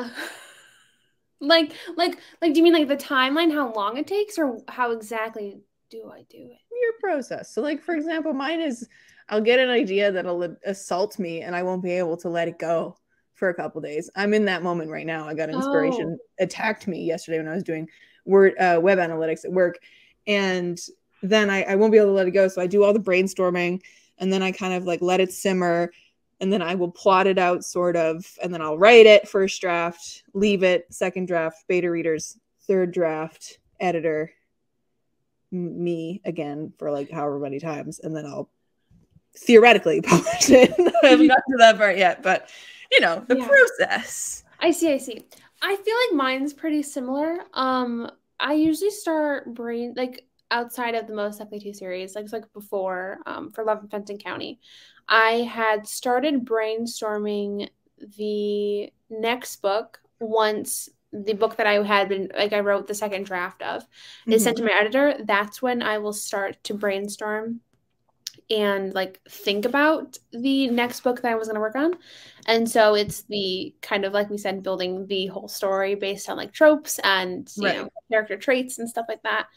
you mean like the timeline, how long it takes, or how exactly do I do it? Your process. So like, for example, mine is I'll get an idea that'll assault me and I won't be able to let it go for a couple days. I'm in that moment right now. I got inspiration attacked me yesterday when I was doing web analytics at work, and then I won't be able to let it go. So I do all the brainstorming, and then I kind of like let it simmer, and then I will plot it out sort of, and then I'll write it, first draft, leave it, second draft, beta readers, third draft, editor, me again for like however many times, and then I'll theoretically publish it. I haven't gotten to that part yet, but you know, the process. I see. I feel like mine's pretty similar. I usually start outside of the Most Likely To series, like before, for Love in Fenton County, I had started brainstorming the next book once the book that I had been, like I wrote the second draft of, is sent to my editor. That's when I will start to brainstorm and like think about the next book that I was going to work on. And so it's the kind of, like we said, building the whole story based on like tropes and you know, character traits and stuff like that.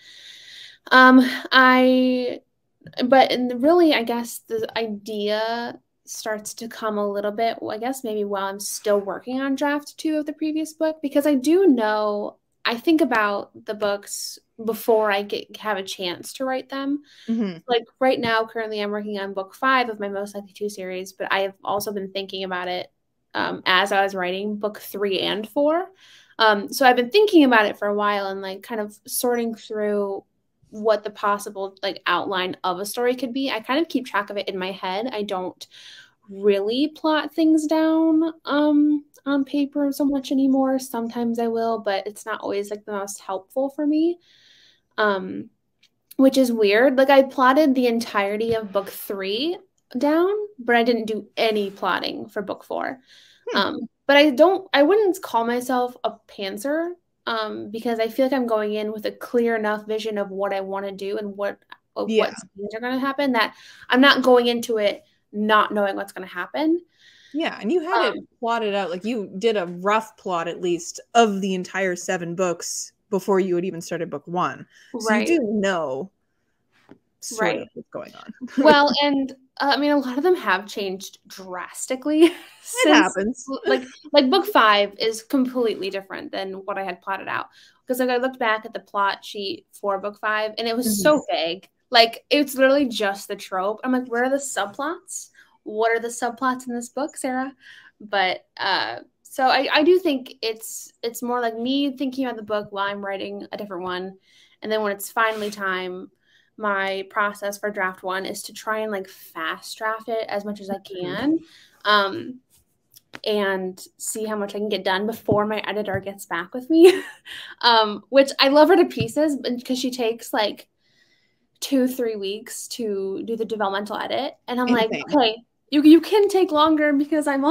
Really, I guess the idea starts to come a little bit, I guess maybe while I'm still working on draft 2 of the previous book, because I do know, I think about the books before I have a chance to write them. Like right now, currently I'm working on book 5 of my Most Likely To series, but I have also been thinking about it as I was writing book 3 and 4. So I've been thinking about it for a while and like kind of sorting through what the possible like outline of a story could be. I kind of keep track of it in my head. I don't really plot things down on paper so much anymore. Sometimes I will, but it's not always like the most helpful for me, which is weird. Like I plotted the entirety of book 3 down, but I didn't do any plotting for book 4. But I wouldn't call myself a pantser, because I feel like I'm going in with a clear enough vision of what I want to do and what scenes are going to happen, that I'm not going into it not knowing what's going to happen. Yeah, and you had it plotted out, like you did a rough plot at least of the entire 7 books before you had even started book 1. So you do know sort of what's going on. Well, and I mean, a lot of them have changed drastically. It happens. Like book 5 is completely different than what I had plotted out. Because like I looked back at the plot sheet for book 5 and it was so vague. Like it's literally just the trope. I'm like, where are the subplots? What are the subplots in this book, Sarah? But so I do think it's more like me thinking about the book while I'm writing a different one. And then when it's finally time, my process for draft 1 is to try and like fast draft it as much as I can, and see how much I can get done before my editor gets back with me. Which I love her to pieces because she takes like 2-3 weeks to do the developmental edit. And I'm like, okay, you can take longer because I'm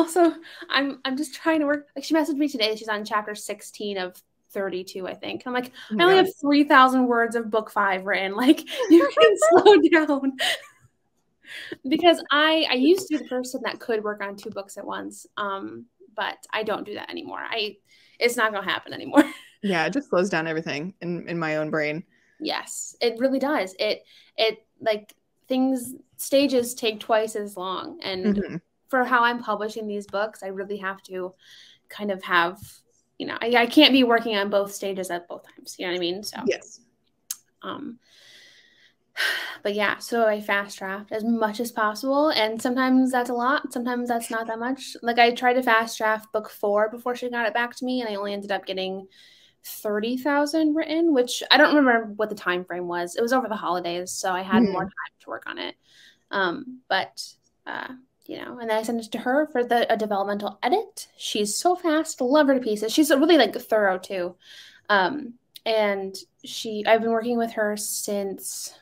just trying to work. Like she messaged me today. She's on chapter 16 of 32, I think. I'm like, I only have 3,000 words of book 5 written. Like, you can slow down. Because I used to be the person that could work on 2 books at once. But I don't do that anymore. It's not gonna happen anymore. Yeah, it just slows down everything in my own brain. Yes, it really does. It like stages take twice as long. And for how I'm publishing these books, I really have to kind of have, I can't be working on both stages at both times. You know what I mean? So yes. But yeah, so I fast draft as much as possible. And sometimes that's a lot. Sometimes that's not that much. Like I tried to fast draft book 4 before she got it back to me. And I only ended up getting 30,000 written, which I don't remember what the time frame was. It was over the holidays. So I had more time to work on it. And then I sent it to her for a developmental edit. She's so fast. Love her to pieces. She's really like thorough too. And I've been working with her since,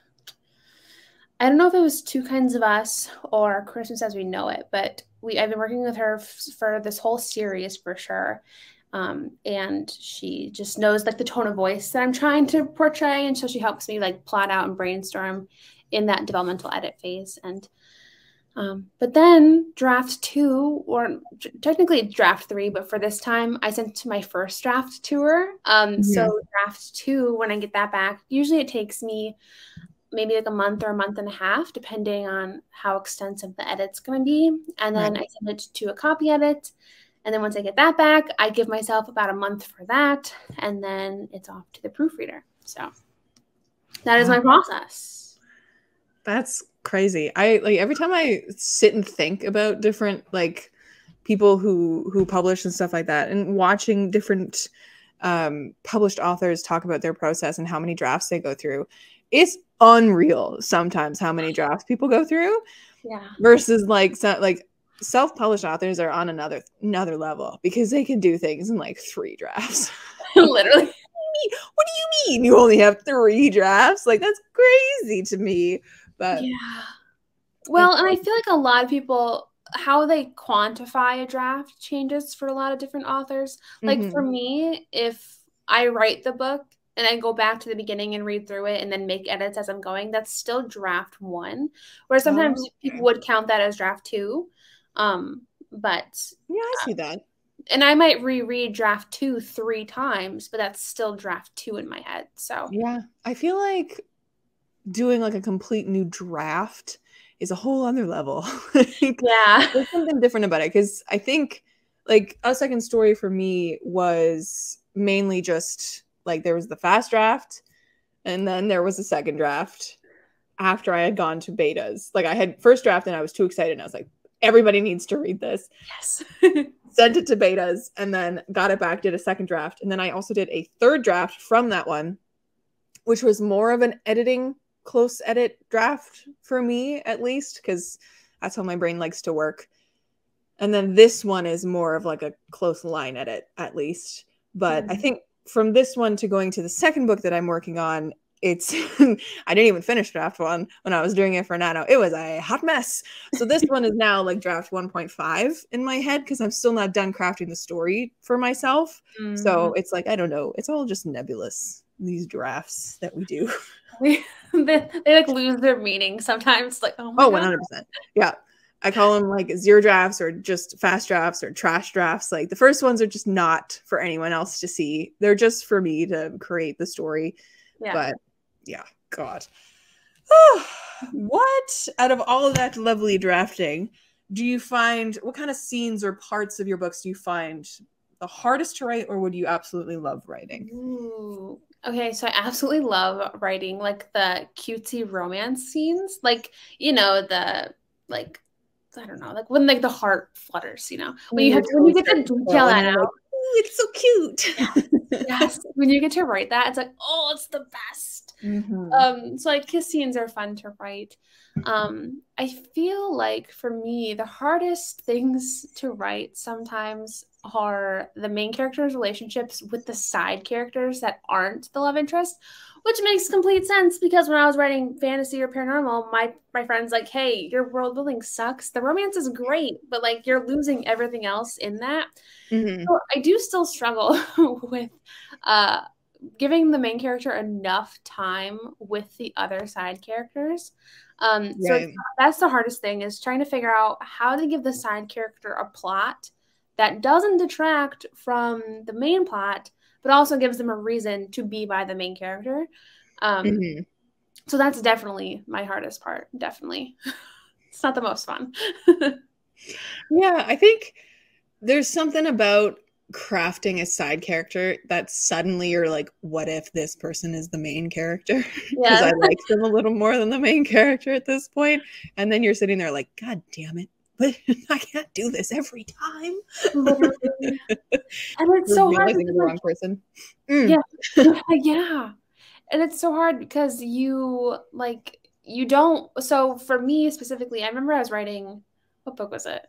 I don't know if it was Two Kinds of Us or Christmas as We Know It, but I've been working with her for this whole series for sure. And she just knows like the tone of voice that I'm trying to portray. And so she helps me like plot out and brainstorm in that developmental edit phase. And but then draft 2, or technically draft 3, but for this time I sent to my first draft to her. So draft 2, when I get that back, usually it takes me maybe like a month or a month and a half, depending on how extensive the edit's going to be. And then I send it to a copy edit. And then once I get that back, I give myself about a month for that. And then it's off to the proofreader. So that is my process. That's crazy. I like every time I sit and think about different like people who publish and stuff like that, and watching different published authors talk about their process and how many drafts they go through, it's unreal sometimes how many drafts people go through. Yeah. Versus like self-published authors are on another level because they can do things in like 3 drafts. Literally. What do you mean you only have 3 drafts? Like that's crazy to me. But yeah. Well, and I feel like a lot of people, how they quantify a draft changes for a lot of different authors. Like for me, if I write the book and I go back to the beginning and read through it and then make edits as I'm going, that's still draft 1. Whereas sometimes people would count that as draft 2. But yeah, I see that. And I might reread draft 2 3 times, but that's still draft 2 in my head. So yeah, I feel like doing like a complete new draft is a whole other level. Yeah, there's something different about it, because I think like A Second Story for me was mainly just like there was the fast draft and then there was a second draft after I had gone to betas. Like I had first draft and I was too excited and I was like, everybody needs to read this. Yes. Sent it to betas and then got it back, did a second draft, and then I also did a third draft from that one, which was more of an editing close edit draft for me, at least, because that's how my brain likes to work. And then this one is more of like a close line edit, at least. But I think from this one to going to the second book that I'm working on, it's I didn't even finish draft 1 when I was doing it for Nano. It was a hot mess. So this one is now like draft 1.5 in my head, because I'm still not done crafting the story for myself. So it's like, I don't know, it's all just nebulous, these drafts that we do. they like lose their meaning sometimes. Like, oh my God. 100%. Yeah. I call them like 0 drafts or just fast drafts or trash drafts. Like the first ones are just not for anyone else to see. They're just for me to create the story. Yeah. But yeah, God. What out of all of that lovely drafting do you find, what kind of scenes or parts of your books do you find the hardest to write, or would you absolutely love writing? Ooh. Okay, so I absolutely love writing like the cutesy romance scenes, like, the like, I don't know, like when like the heart flutters, when you get to detail that out. Like, it's so cute. Yes. When you get to write that, it's like, oh, it's the best. So like kiss scenes are fun to write. I feel like for me, the hardest things to write sometimes are the main characters' relationships with the side characters that aren't the love interest, which makes complete sense because when I was writing fantasy or paranormal, my friend's like, hey, your world building sucks. The romance is great, but like you're losing everything else in that. So I do still struggle with giving the main character enough time with the other side characters. So that's the hardest thing, is trying to figure out how to give the side character a plot that doesn't detract from the main plot, but also gives them a reason to be by the main character. So that's definitely my hardest part. Definitely. It's not the most fun. Yeah, I think there's something about crafting a side character that suddenly you're like, what if this person is the main character? Because I like them a little more than the main character at this point. And then you're sitting there like, God damn it. But I can't do this every time. Literally. And it's so hard. Realizing the wrong person. Yeah. And it's so hard because you don't. So for me specifically, I remember I was writing, what book was it?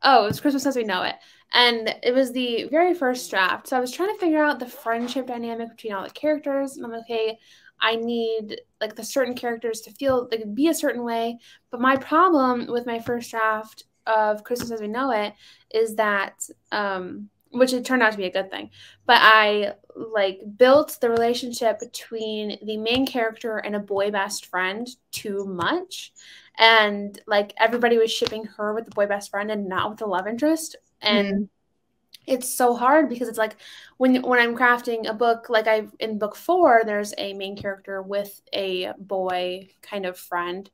Oh, it was Christmas as We Know It. And it was the very first draft. So I was trying to figure out the friendship dynamic between all the characters. And I'm like, okay, I need like the certain characters to feel like be a certain way. But my problem with my first draft of Christmas as We Know It is that, which it turned out to be a good thing, but I like built the relationship between the main character and a boy best friend too much. And like everybody was shipping her with the boy best friend and not with the love interest. And it's so hard because it's like when I'm crafting a book, like in book 4, there's a main character with a boy kind of friend.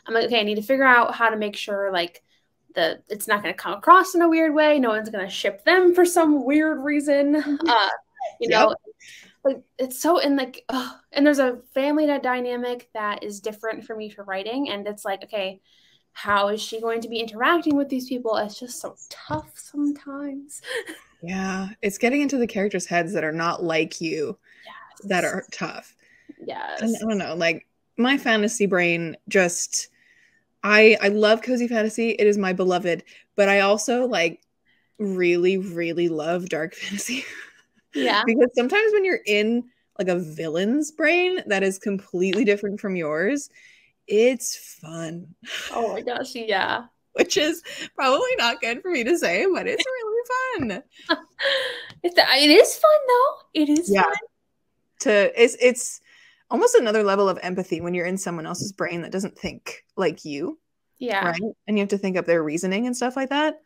I'm like, okay, I need to figure out how to make sure like it's not going to come across in a weird way. No one's going to ship them for some weird reason. You know, like it's so and there's a family dynamic that is different for me for writing, and it's like, okay, how is she going to be interacting with these people? It's just so tough sometimes. Yeah, it's getting into the characters' heads that are not like you that are tough. Yes. And I don't know, like my fantasy brain just I love cozy fantasy. It is my beloved, but I also like really, really love dark fantasy. Yeah. Because sometimes when you're in like a villain's brain that is completely different from yours, it's fun. Oh my gosh, yeah. Which is probably not good for me to say, but it's really fun. It is fun though. It is fun. It's almost another level of empathy when you're in someone else's brain that doesn't think like you. Yeah. Right? And you have to think up their reasoning and stuff like that.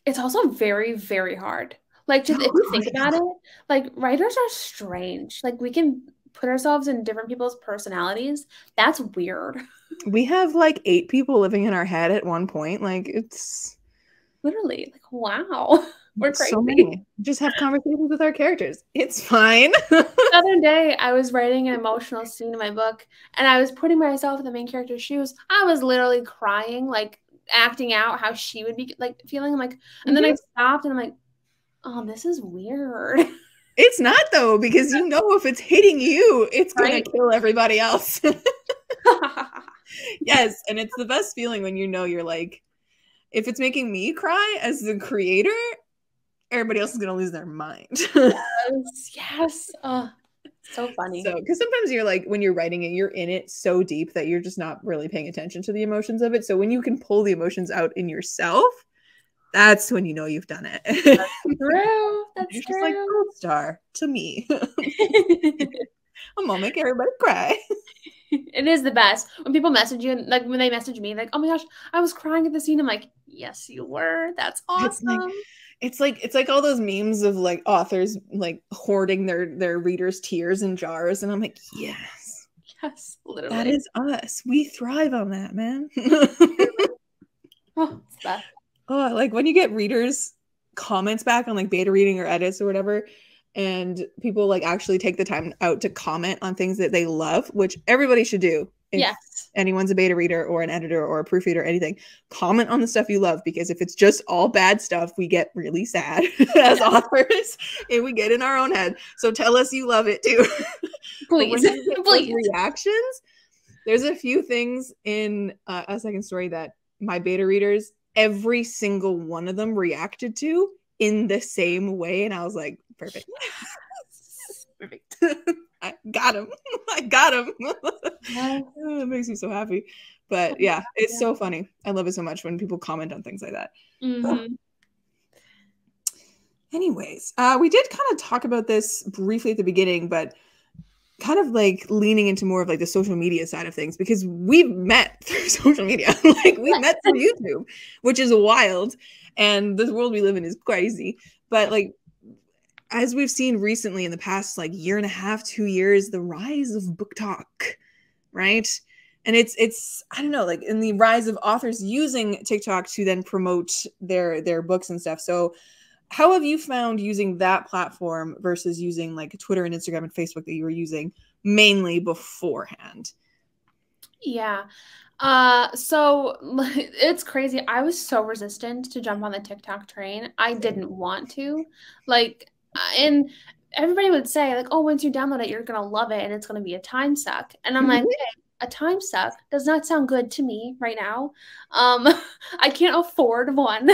It's also very, very hard. Like, just if you think about it, like writers are strange. Like we can put ourselves in different people's personalities. That's weird. We have like 8 people living in our head at one point. Like it's literally like, wow, we're crazy. So many. Just have conversations with our characters. It's fine. The other day, I was writing an emotional scene in my book, and I was putting myself in the main character's shoes. I was literally crying, like acting out how she would be like feeling. I'm like, and then I stopped, and I'm like, oh, this is weird. It's not though, because you know if it's hitting you, it's gonna kill everybody else. Yes, and it's the best feeling when you know you're like, if it's making me cry as the creator, everybody else is gonna lose their mind. Yes. So funny. So, because sometimes you're like, when you're writing it, you're in it so deep that you're just not really paying attention to the emotions of it. So when you can pull the emotions out in yourself, that's when you know you've done it. That's true. That's you're true. Just like gold star to me. I'm gonna make everybody cry. It is the best when people message you, and like when they message me, like, oh my gosh, I was crying at the scene. I'm like, yes, you were. That's awesome. It's like all those memes of like authors like hoarding their readers' tears in jars, and I'm like, yes, literally, that is us. We thrive on that, man. Oh, it's that. Oh, like when you get readers' comments back on like beta reading or edits or whatever, and people like actually take the time out to comment on things that they love, which everybody should do. If anyone's a beta reader or an editor or a proofreader or anything, comment on the stuff you love, because if it's just all bad stuff, we get really sad as authors and we get in our own head. So tell us you love it too. Please. Please. Reactions. There's a few things in A Second Story that my beta readers, every single one of them reacted to in the same way. And I was like, perfect. Perfect. I got him. It makes me so happy. But yeah, it's so funny. I love it so much when people comment on things like that. Anyways, we did kind of talk about this briefly at the beginning, but kind of like leaning into more of like the social media side of things, because we've met through social media. Like we've met through YouTube, which is wild, and the world we live in is crazy. But like, as we've seen recently in the past like year and a half, 2 years, the rise of book talk, right? And it's I don't know, like in the rise of authors using TikTok to then promote their books and stuff. So how have you found using that platform versus using like Twitter and Instagram and Facebook that you were using mainly beforehand? Yeah. So it's crazy. I was so resistant to jump on the TikTok train. I didn't want to. Like, and everybody would say, like, oh, once you download it, you're gonna love it and it's gonna be a time suck. And I'm like, hey, a time suck does not sound good to me right now. I can't afford one.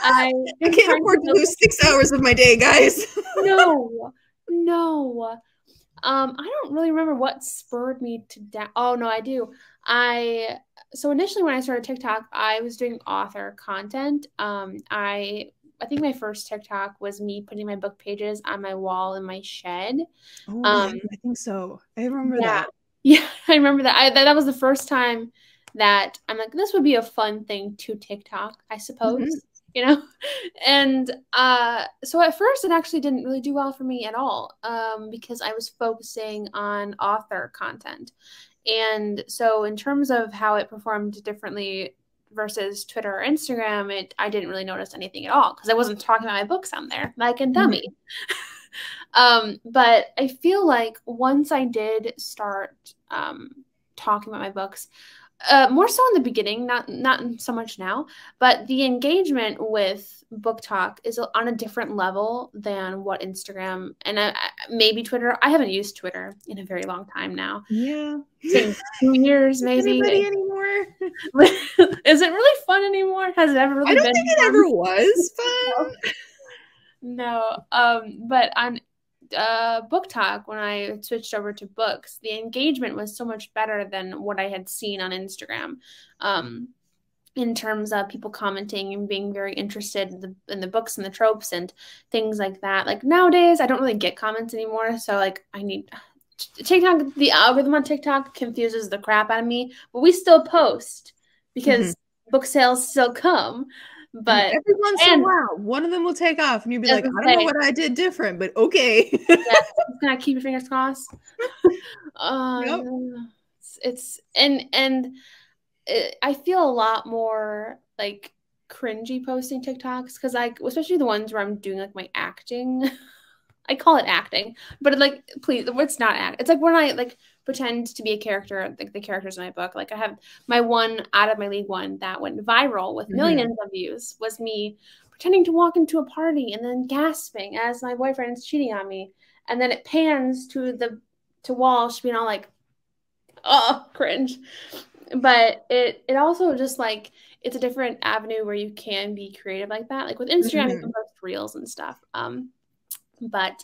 I can't afford to lose 6 hours of my day, guys. No, no. I don't really remember what spurred me to oh no, I do. So initially when I started TikTok, I was doing author content. I think my first TikTok was me putting my book pages on my wall in my shed. Oh, yeah, I think so. I remember that. Yeah, I remember that. That was the first time that I'm like, this would be a fun thing to TikTok, I suppose. You know, and so at first it actually didn't really do well for me at all, because I was focusing on author content. And so in terms of how it performed differently versus Twitter or Instagram, I didn't really notice anything at all because I wasn't talking about my books on there like a dummy. But I feel like once I did start talking about my books, more so in the beginning, not so much now, but the engagement with book talk is on a different level than what Instagram and maybe Twitter. I haven't used Twitter in a very long time now. Yeah, since 2 years maybe. Anybody anymore? Is it really fun anymore? Has it ever really been? I don't think it ever was fun. No. But on book talk, when I switched over to books, the engagement was so much better than what I had seen on Instagram, in terms of people commenting and being very interested in the books and the tropes and things like that. Like nowadays I don't really get comments anymore, so like I need TikTok. The algorithm on TikTok confuses the crap out of me, but we still post because book sales still come. But and every once in a while, one of them will take off, and you'll be like, I don't know what I did different, but okay. Yeah, just gonna keep your fingers crossed. Yep. It's I feel a lot more like cringy posting TikToks because especially the ones where I'm doing like my acting. I call it acting, but like, please, it's not act. It's like when I like pretend to be a character, like the characters in my book. Like I have my one out of my league one that went viral with millions of views was me pretending to walk into a party and then gasping as my boyfriend's cheating on me, and then it pans to Walsh being all like, "Oh, cringe." But it also just like it's a different avenue where you can be creative like that. Like with Instagram, you can post reels and stuff. But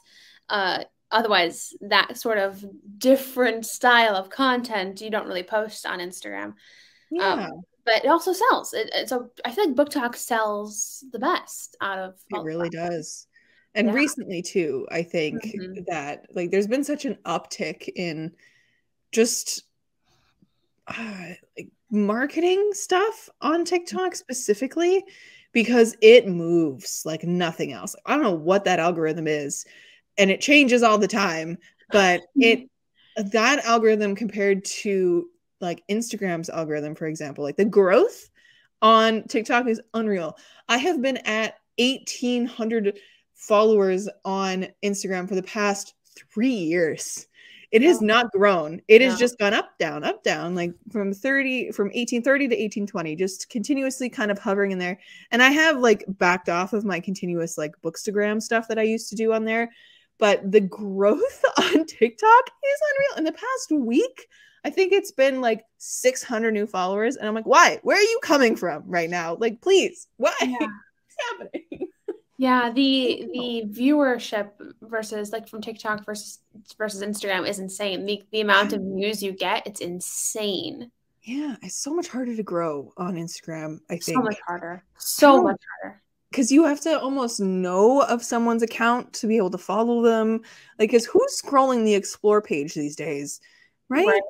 otherwise, that sort of different style of content you don't really post on Instagram. Yeah. But it also sells. So I feel like book talk sells the best out of it really does. And recently too, I think that like there's been such an uptick in just like marketing stuff on TikTok specifically, because it moves like nothing else. I don't know what that algorithm is, and it changes all the time, but that algorithm compared to like Instagram's algorithm, for example, like the growth on TikTok is unreal. I have been at 1,800 followers on Instagram for the past 3 years. It has not grown. It has just gone up, down, like from 1830 to 1820, just continuously kind of hovering in there. And I have like backed off of my continuous like Bookstagram stuff that I used to do on there. But the growth on TikTok is unreal. In the past week, I think it's been like 600 new followers. And I'm like, why? Where are you coming from right now? Like, please, why? What's happening? Yeah, the viewership versus like from TikTok versus Instagram is insane. The amount of views you get, it's insane. Yeah, it's so much harder to grow on Instagram, I think. So much harder. So much harder. because you have to almost know of someone's account to be able to follow them. Like, because who's scrolling the explore page these days, right?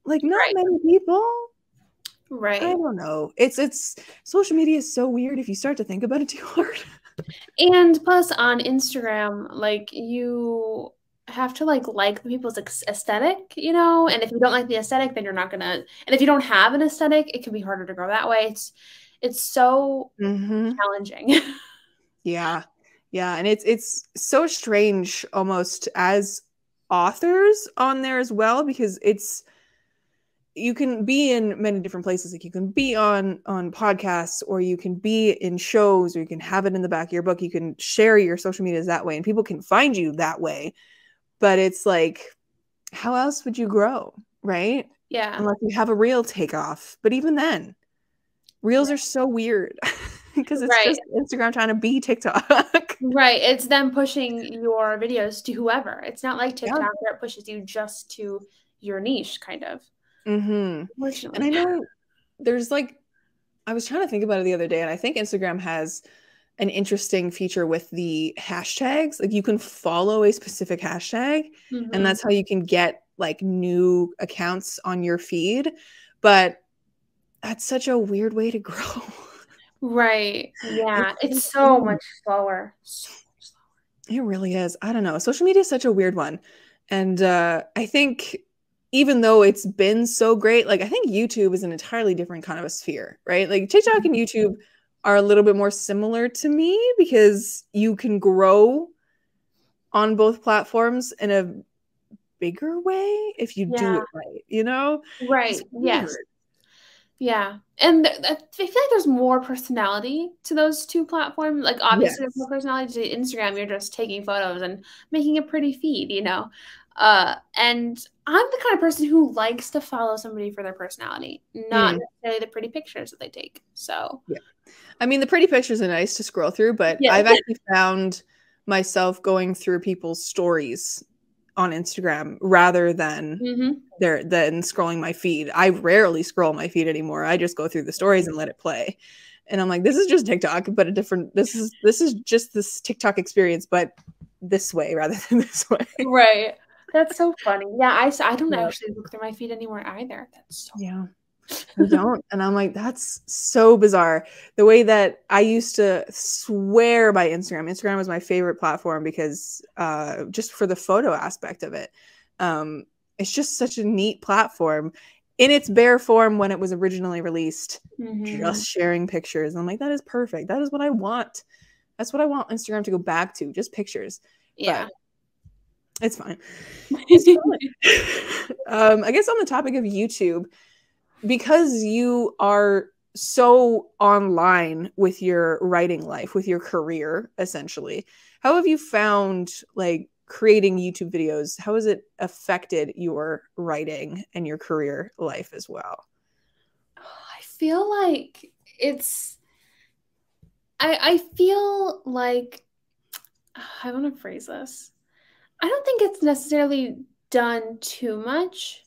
Like, not many people. Right. I don't know. It's social media is so weird if you start to think about it too hard. And plus on Instagram, like you have to like the people's aesthetic, you know, and if you don't like the aesthetic, then you're not gonna, and if you don't have an aesthetic, it can be harder to grow that way. It's so challenging. Yeah. Yeah. And it's so strange almost as authors on there as well, because you can be in many different places. Like you can be on podcasts, or you can be in shows, or you can have it in the back of your book. You can share your social medias that way, and people can find you that way. But it's like, how else would you grow, right? Yeah. Unless you have a reel takeoff. But even then, reels are so weird because it's just Instagram trying to be TikTok. Right. It's them pushing your videos to whoever. It's not like TikTok where it pushes you just to your niche, kind of. And I know there's like, I was trying to think about it the other day, and I think Instagram has an interesting feature with the hashtags. Like you can follow a specific hashtag, and that's how you can get like new accounts on your feed. But that's such a weird way to grow. Right. Yeah. It's so much slower. So much slower. It really is. I don't know. Social media is such a weird one. And I think even though it's been so great, like I think YouTube is an entirely different kind of a sphere, right? Like TikTok and YouTube are a little bit more similar to me because you can grow on both platforms in a bigger way if you do it right, you know? Right. Yes. Yeah. And I feel like there's more personality to those two platforms. Like obviously there's more personality to Instagram. You're just taking photos and making a pretty feed, you know? And I'm the kind of person who likes to follow somebody for their personality, not necessarily the pretty pictures that they take. So yeah. I mean, the pretty pictures are nice to scroll through, but I've actually found myself going through people's stories on Instagram rather than than scrolling my feed. I rarely scroll my feed anymore. I just go through the stories and let it play. And I'm like, this is just TikTok, but a different, this is just this TikTok experience, but this way rather than this way. Right. That's so funny. Yeah, I don't actually look through my feed anymore either. That's so I don't. And I'm like, that's so bizarre. The way that I used to swear by Instagram. Instagram was my favorite platform because just for the photo aspect of it. It's just such a neat platform in its bare form when it was originally released, just sharing pictures. And I'm like, that is perfect. That is what I want. That's what I want Instagram to go back to, just pictures. Yeah. But it's fine. It's fine. I guess on the topic of YouTube, because you are so online with your writing life, with your career, essentially, how have you found like creating YouTube videos? How has it affected your writing and your career life as well? I feel like it's, I feel like, I want to phrase this. I don't think it's necessarily done too much.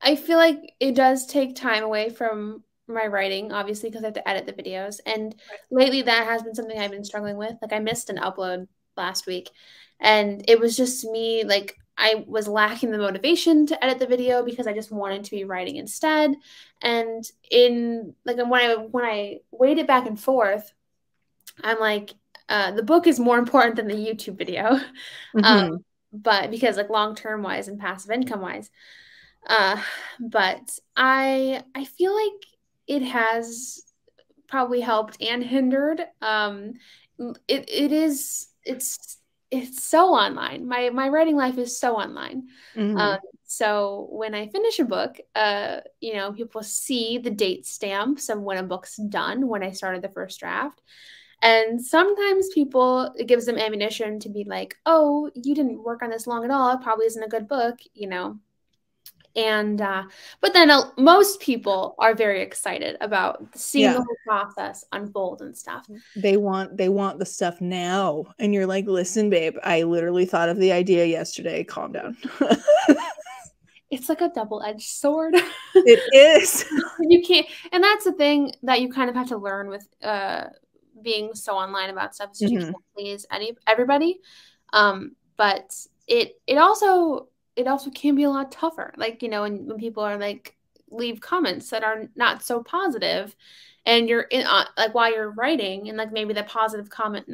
I feel like it does take time away from my writing, obviously, because I have to edit the videos. And lately that has been something I've been struggling with. Like I missed an upload last week, and it was just me, like I was lacking the motivation to edit the video because I just wanted to be writing instead. And in like when I weighed it back and forth, I'm like, the book is more important than the YouTube video. But because like long-term wise and passive income wise. But I feel like it has probably helped and hindered. It's so online. My writing life is so online. So when I finish a book, you know, people see the date stamps of when a book's done, when I started the first draft. And sometimes it gives them ammunition to be like, oh, you didn't work on this long at all. It probably isn't a good book, you know. And but then most people are very excited about seeing the whole process unfold and stuff. They want the stuff now, and you're like, listen, babe, I literally thought of the idea yesterday. Calm down. It's like a double-edged sword. It is. You can't, and that's the thing that you kind of have to learn with being so online about stuff so you can't please everybody. But it also can be a lot tougher. Like, you know, when people are like leave comments that are not so positive, and you're in like while you're writing, and like maybe the positive comment,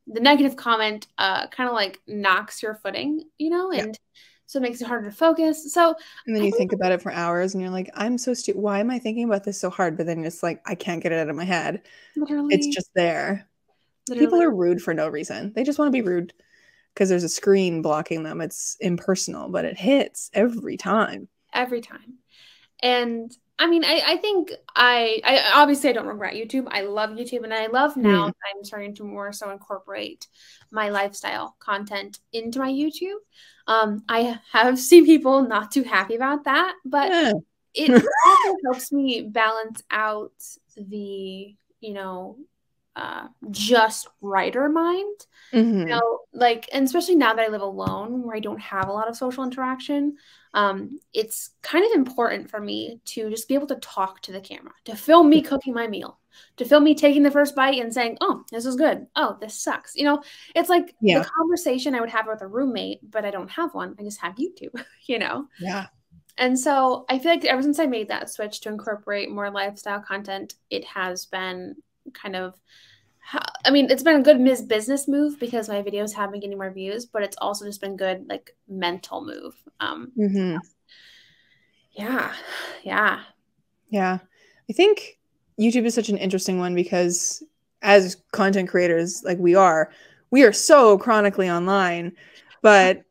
the negative comment kind of like knocks your footing, you know, and so it makes it harder to focus. So and then you think about it for hours and you're like, I'm so stupid. Why am I thinking about this so hard? But then it's like, I can't get it out of my head. Literally, it's just there. literally. People are rude for no reason. They just want to be rude because there's a screen blocking them. It's impersonal, but it hits every time. Every time. And I mean, I think I obviously I don't regret YouTube. I love YouTube, and I love now that I'm starting to more so incorporate my lifestyle content into my YouTube. I have seen people not too happy about that, but it also helps me balance out the, you know, just writer mind. You know, like, and especially now that I live alone where I don't have a lot of social interaction, it's kind of important for me to just be able to talk to the camera, to film me cooking my meal, to film me taking the first bite and saying, oh, this is good. Oh, this sucks. You know, it's like the conversation I would have with a roommate, but I don't have one. I just have YouTube, you know? Yeah. And so I feel like ever since I made that switch to incorporate more lifestyle content, it has been kind of, I mean, it's been a good business move because my videos have been getting more views, but it's also just been good, like, mental move. Yeah. I think YouTube is such an interesting one because as content creators, like we are so chronically online, but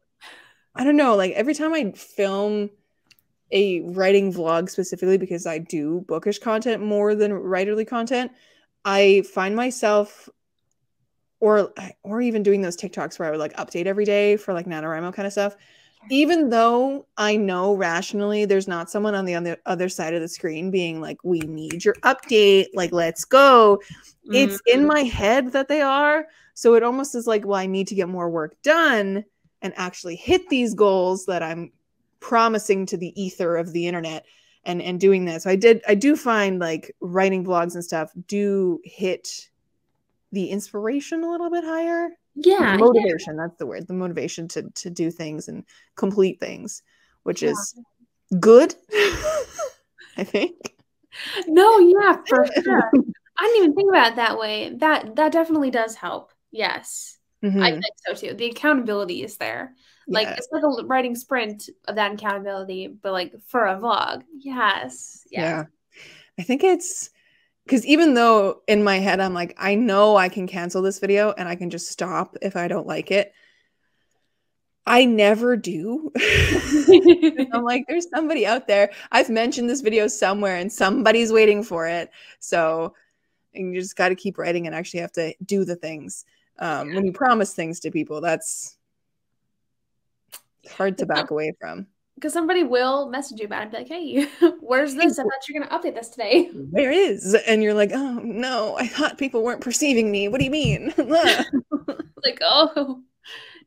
I don't know, like every time I film a writing vlog specifically, because I do bookish content more than writerly content, I find myself, or even doing those TikToks where I would like update every day for like NaNoWriMo kind of stuff, even though I know rationally there's not someone on the other side of the screen being like, we need your update, like, let's go. It's in my head that they are. So it almost is like, well, I need to get more work done and actually hit these goals that I'm promising to the ether of the internet and doing this. So I do find like writing vlogs and stuff do hit the inspiration a little bit higher. Yeah. The motivation, that's the word. The motivation to do things and complete things, which is good, I think. No, yeah, for sure. I didn't even think about it that way. That definitely does help. Yes. I think so too. The accountability is there. Like, it's like a writing sprint of that accountability, but like for a vlog. Yes. Yeah. I think it's because even though in my head I'm like, I know I can cancel this video and I can just stop if I don't like it, I never do. I'm like, there's somebody out there. I've mentioned this video somewhere and somebody's waiting for it. So you just got to keep writing and actually have to do the things. When you promise things to people, that's hard to back away from. Because somebody will message you about it and be like, hey, where's this? I thought you were going to update this today. Where is? And you're like, oh, no, I thought people weren't perceiving me. What do you mean? Like, oh.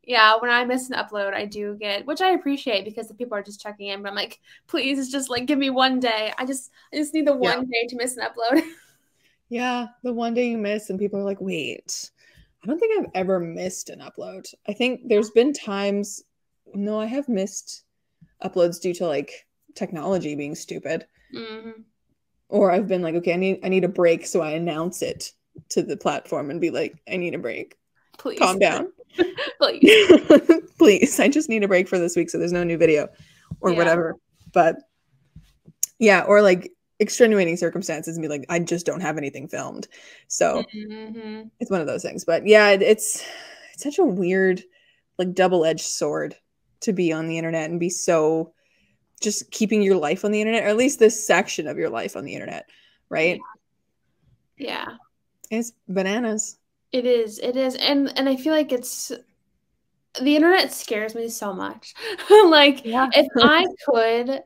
Yeah, when I miss an upload, I do get, which I appreciate because the people are just checking in, but I'm like, please just like give me one day. I just need the one day to miss an upload. Yeah, the one day you miss and people are like, wait, I don't think I've ever missed an upload. I think there's been times, no, I have missed uploads due to like technology being stupid. Or I've been like, okay, I need a break, so I announce it to the platform and be like, I need a break. Please. Calm down. Please. Please. I just need a break for this week so there's no new video or whatever. But yeah, or like extenuating circumstances and be like, I just don't have anything filmed. So it's one of those things. But yeah, it's such a weird, like double-edged sword to be on the internet and be so just keeping your life on the internet, or at least this section of your life on the internet, right? Yeah. It's bananas. It is. And I feel like it's, the internet scares me so much. Like, if I could,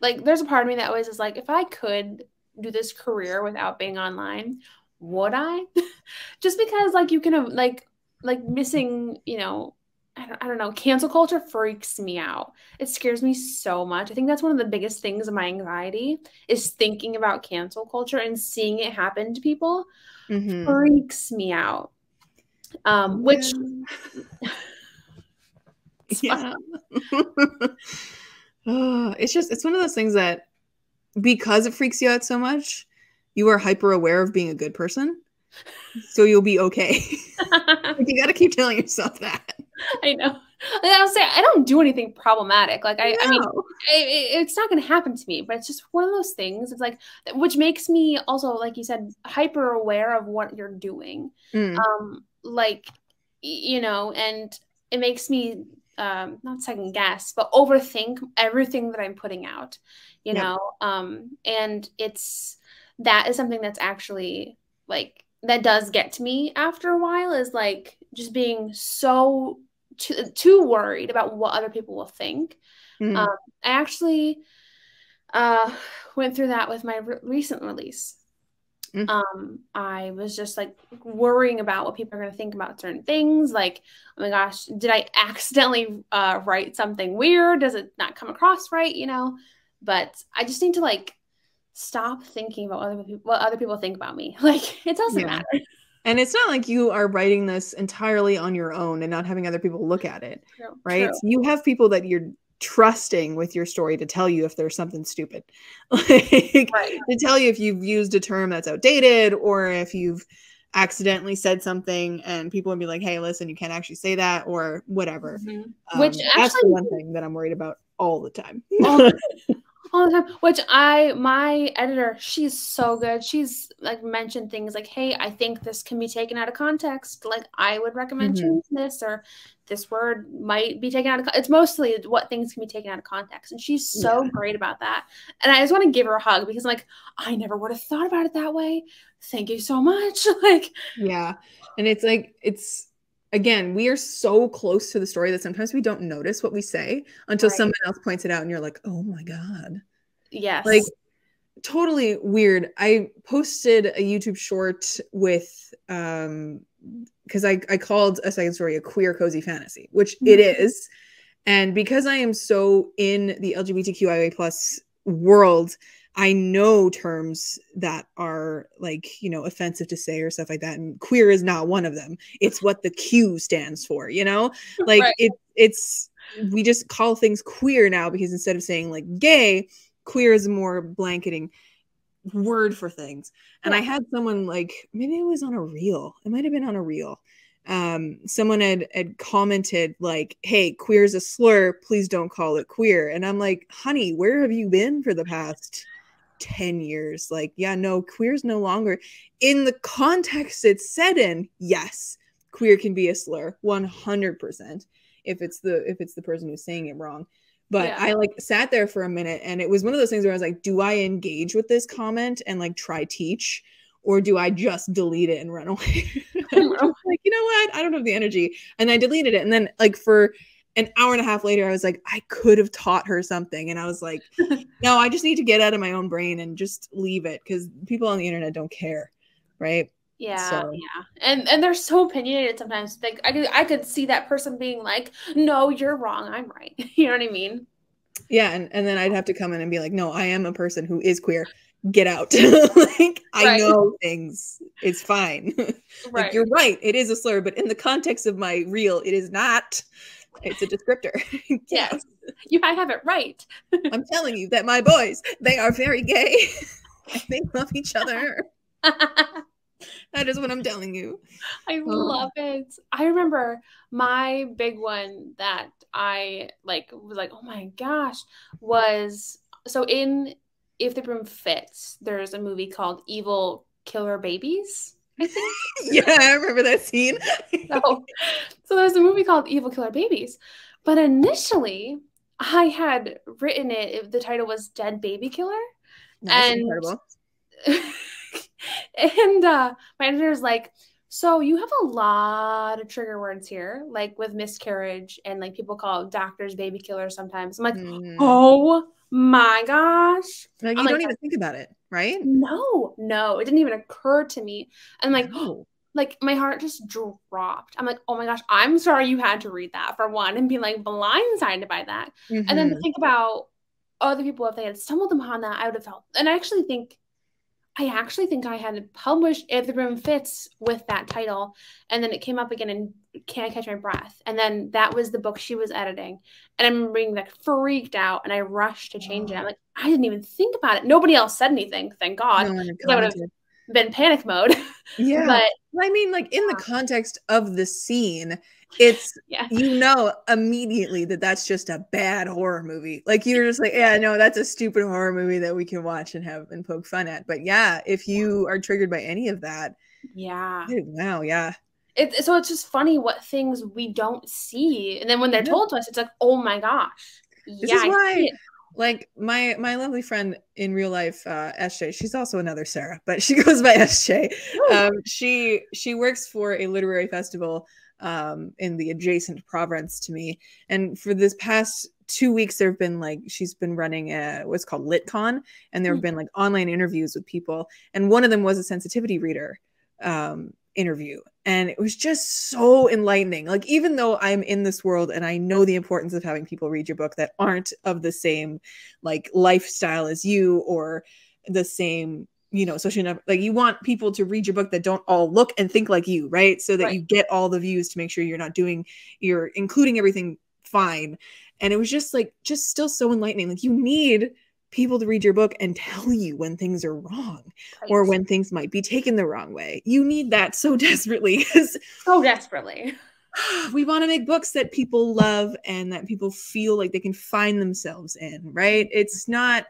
like, there's a part of me that always is like, if I could do this career without being online, would I? Just because, like, you can have, like missing, you know, I don't know. Cancel culture freaks me out. It scares me so much. I think that's one of the biggest things of my anxiety is thinking about cancel culture and seeing it happen to people freaks me out. Which yeah. It's one of those things that because it freaks you out so much, you are hyper aware of being a good person. So you'll be okay. Like, you got to keep telling yourself that. I know. I'll say I don't do anything problematic. Like I mean, it's not going to happen to me, but it's just one of those things. It's like, which makes me also, like you said, hyper aware of what you're doing. Like, you know, and it makes me not second guess, but overthink everything that I'm putting out, you know? And that is something that's actually like, that does get to me after a while, is like just being so too worried about what other people will think. I actually went through that with my recent release. I was just like worrying about what people are going to think about certain things. Like, oh my gosh, did I accidentally write something weird? Does it not come across right? You know, but I just need to like stop thinking about what other people think about me. Like, it doesn't matter. And it's not like you are writing this entirely on your own and not having other people look at it, right? True. You have people that you're trusting with your story to tell you if there's something stupid, like to tell you if you've used a term that's outdated or if you've accidentally said something, and people would be like, hey, listen, you can't actually say that, or whatever. Which that's the one thing that I'm worried about all the time. All the time. Which my editor, she's so good. She's like mentioned things like, hey, I think this can be taken out of context. Like, I would recommend changing this, or this word might be taken out of context. It's mostly what things can be taken out of context. And she's so great about that. And I just want to give her a hug because I'm like, I never would have thought about it that way. Thank you so much. Like, yeah. And it's like, again, we are so close to the story that sometimes we don't notice what we say until someone else points it out and you're like, oh my God. Yes. Like, totally weird. I posted a YouTube short with, because I called a second story a queer cozy fantasy, which it is. And because I am so in the LGBTQIA plus world, I know terms that are like, you know, offensive to say or stuff like that. And queer is not one of them. It's what the Q stands for, you know, like it's, we just call things queer now because instead of saying like gay, queer is a more blanketing word for things. And I had someone like, maybe it was on a reel. It might've been on a reel. Someone had commented like, hey, queer is a slur. Please don't call it queer. And I'm like, honey, where have you been for the past 10 years? Like, yeah, no, queer is no longer in the context it's said in. Yes, queer can be a slur 100% if it's the person who's saying it wrong. But I like sat there for a minute, and it was one of those things where I was like, do I engage with this comment and like try teach, or do I just delete it and run away? Like, you know what? I don't have the energy. And I deleted it. And then like for an hour and a half later, I was like, I could have taught her something. And I was like, no, I just need to get out of my own brain and just leave it, because people on the internet don't care. Right. Yeah. And they're so opinionated sometimes. Like I could see that person being like, no, you're wrong, I'm right. You know what I mean? Yeah. And then I'd have to come in and be like, no, I am a person who is queer. Get out. Like, I know things. It's fine. Like, you're right. It is a slur, but in the context of my reel, it is not. It's a descriptor. Yes. I have it right. I'm telling you that my boys, they are very gay. They love each other. That is what I'm telling you. I love it. I remember my big one that I like was like, oh my gosh, was so in If the Broom Fits, there's a movie called Evil Killer Babies, I think. Yeah, I remember that scene. So there's a movie called Evil Killer Babies. But initially, I had written it, the title was Dead Baby Killer. That's incredible. And my editor's like, so you have a lot of trigger words here, like with miscarriage, and like people call doctors baby killers sometimes. I'm like, oh my gosh. Like, you don't even think about it, right? No, it didn't even occur to me. I'm like, like my heart just dropped. I'm like, oh my gosh, I'm sorry you had to read that, for one, and be like blindsided by that. And then to think about other people, if they had stumbled upon that, I would have felt. And I actually think I had published If the Room Fits with that title, and then it came up again in Can't Catch My Breath, and then that was the book she was editing, and I remember being like freaked out, and I rushed to change it. I'm like, I didn't even think about it. Nobody else said anything, thank God. No one I would have been panic mode. Yeah, but I mean, like in the context of the scene, it's you know immediately that that's just a bad horror movie. Like you're just like, yeah, no, that's a stupid horror movie that we can watch and have and poke fun at. But yeah, if you are triggered by any of that, wow, yeah. So it's just funny what things we don't see, and then when they're told to us, it's like, oh my gosh. This is why, like my lovely friend in real life, SJ, she's also another Sarah, but she goes by SJ. She works for a literary festival in the adjacent province to me, and for this past 2 weeks there have been like she's been running what's called LitCon, and there have been like online interviews with people, and one of them was a sensitivity reader interview, and it was just so enlightening. Like even though I'm in this world and I know the importance of having people read your book that aren't of the same like lifestyle as you or the same, you know, social, like you want people to read your book that don't all look and think like you, right? So that you get all the views to make sure you're including everything fine. And it was just like still so enlightening. Like you need people to read your book and tell you when things are wrong or when things might be taken the wrong way. You need that so desperately. So desperately. We want to make books that people love and that people feel like they can find themselves in, right? It's not,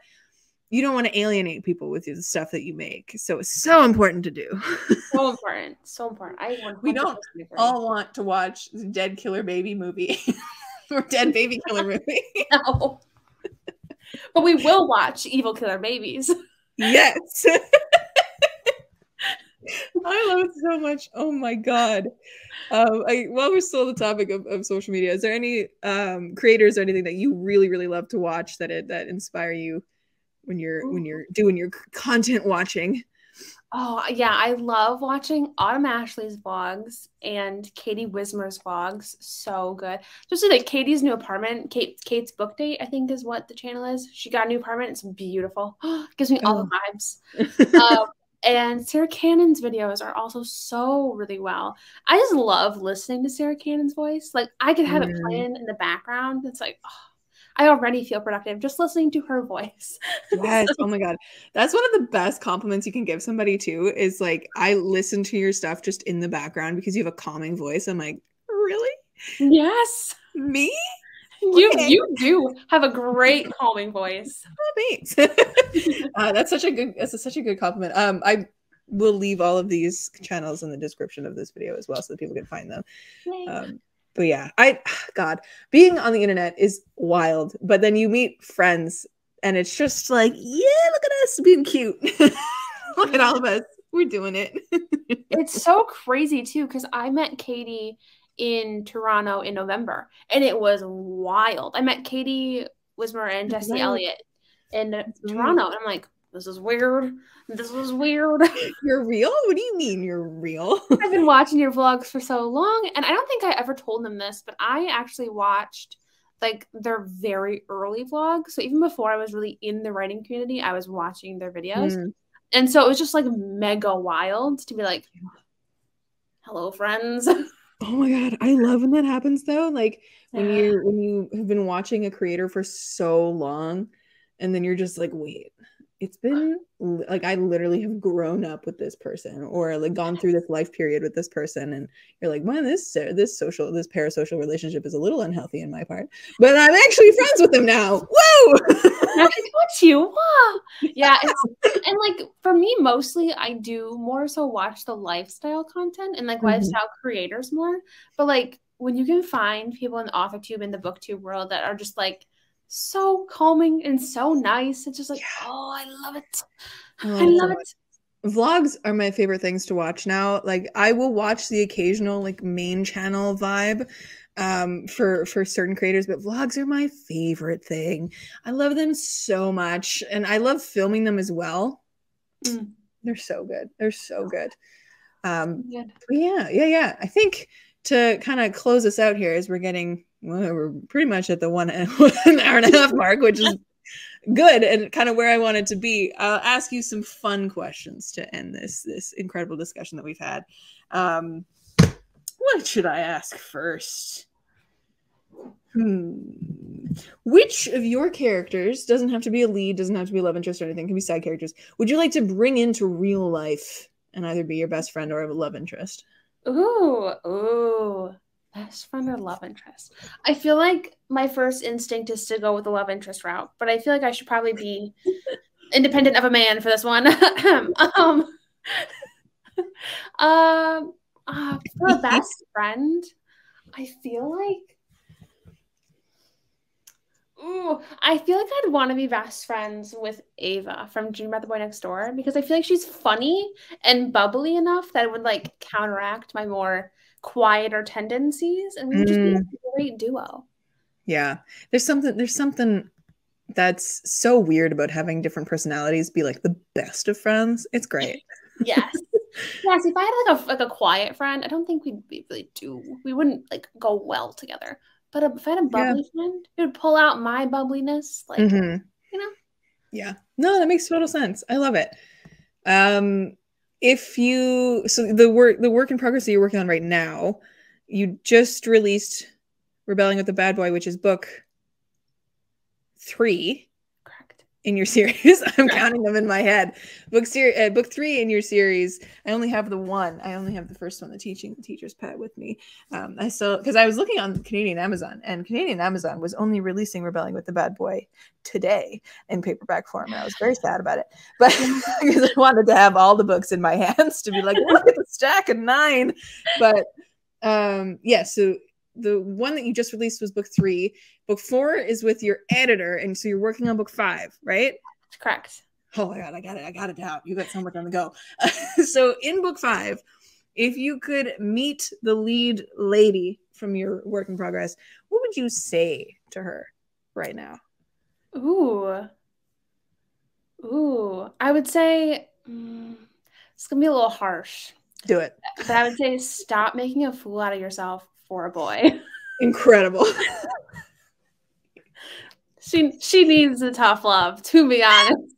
you don't want to alienate people with the stuff that you make. So it's so important to do. So important. So important. We don't all want to watch the Dead Killer Baby movie or Dead Baby Killer movie. No. But we will watch Evil Killer Babies. Yes. I love it so much. Oh my God. While we're still on the topic of social media, is there any creators or anything that you really, really love to watch that inspire you when you're doing your content watching? Oh yeah, I love watching Autumn Ashley's vlogs and Katie Wismer's vlogs. So good. Just like Katie's new apartment, Kate's book date, I think is what the channel is. She got a new apartment. It's beautiful. Gives me all the vibes. And Sarah Cannon's videos are also so really well. I just love listening to Sarah Cannon's voice. Like I could have it playing in the background. It's like, oh, I already feel productive just listening to her voice. Yes. Oh my God. That's one of the best compliments you can give somebody too, is like, I listen to your stuff just in the background because you have a calming voice. I'm like, really? Yes. Me? You do have a great calming voice. Oh, thanks. That's such a good compliment. I will leave all of these channels in the description of this video as well so that people can find them. But yeah, God, being on the internet is wild, but then you meet friends and it's just like, yeah, look at us being cute. Look at all of us. We're doing it. It's so crazy too, because I met Katie in Toronto in November and it was wild. I met Katie Wismer and Jesse Elliott in Toronto, and I'm like, this is weird. This is weird. You're real? What do you mean you're real? I've been watching your vlogs for so long, and I don't think I ever told them this, but I actually watched like their very early vlogs. So even before I was really in the writing community, I was watching their videos. And so it was just like mega wild to be like, hello, friends. Oh my God. I love when that happens though. Like when you have been watching a creator for so long and then you're just like, wait, it's been like, I literally have grown up with this person or like gone through this life period with this person. And you're like, man, this parasocial relationship is a little unhealthy in my part, but I'm actually friends with them now. Whoa. What's you? Wow. Yeah. And like for me, mostly I do more so watch the lifestyle content and like lifestyle creators more. But like when you can find people in the AuthorTube and the BookTube world that are just like so calming and so nice, it's just like, oh, I love it. I love it. Vlogs are my favorite things to watch now. Like I will watch the occasional like main channel vibe for certain creators, but vlogs are my favorite thing. I love them so much, and I love filming them as well. They're so good. They're so good. Yeah. I think to kind of close us out here, as we're pretty much at the 1 hour and a half mark, which is good and kind of where I wanted to be. I'll ask you some fun questions to end this incredible discussion that we've had. What should I ask first? Which of your characters, doesn't have to be a lead, doesn't have to be a love interest or anything, can be side characters, would you like to bring into real life and either be your best friend or a love interest? Ooh. Best friend or love interest? I feel like my first instinct is to go with the love interest route, but I feel like I should probably be independent of a man for this one. For a best friend, I feel like I'd want to be best friends with Ava from Dream About the Boy Next Door, because I feel like she's funny and bubbly enough that it would like counteract my more quieter tendencies, and we would just be a great duo. Yeah. There's something that's so weird about having different personalities be like the best of friends. It's great. Yes. If I had like a quiet friend, I don't think we wouldn't like go well together. But if I had a bubbly friend, it would pull out my bubbliness, like Yeah. No, that makes total sense. I love it. So the work in progress that you're working on right now, you just released Rebelling with the Bad Boy, which is book 3. Correct. In your series. I'm counting them in my head. Book 3 in your series. I only have the one. I only have the first one, the teacher's pet, with me. Because I was looking on Canadian Amazon, and Canadian Amazon was only releasing Rebelling with the Bad Boy today in paperback form, and I was very sad about it. But because I wanted to have all the books in my hands to be like, look at the stack of 9. But so the one that you just released was book 3. Book 4 is with your editor, and so you're working on book 5, right? Correct. Oh my god, I got it down. You got so much on the go. So in book 5, if you could meet the lead lady from your work in progress, what would you say to her right now? Ooh, I would say it's gonna be a little harsh. Do it. But I would say stop making a fool out of yourself for a boy. Incredible. She needs a tough love, to be honest.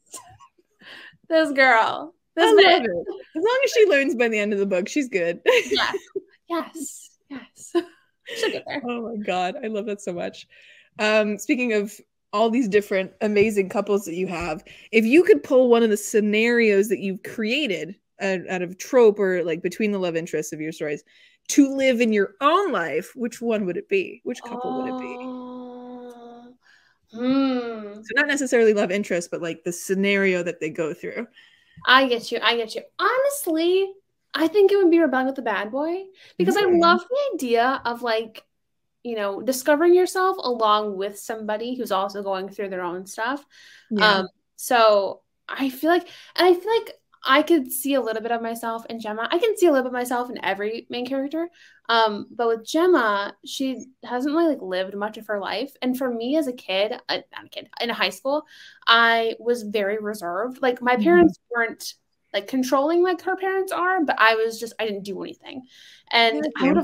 This girl. I love it. As long as she learns by the end of the book, she's good. Yes. She'll get there. Oh my god, I love that so much. Speaking of all these different amazing couples that you have, if you could pull one of the scenarios that you've created out of trope or like between the love interests of your stories to live in your own life, which one would it be? Which couple would it be? So not necessarily love interest, but like the scenario that they go through. I get you. Honestly, I think it would be Rebelling with the Bad Boy, because I love the idea of like, discovering yourself along with somebody who's also going through their own stuff. So I feel like I could see a little bit of myself in Gemma. I can see a little bit of myself in every main character. But with Gemma, she hasn't really like lived much of her life. And for me as a kid, in high school, I was very reserved. Like my parents weren't like controlling like her parents are, but I didn't do anything. And I would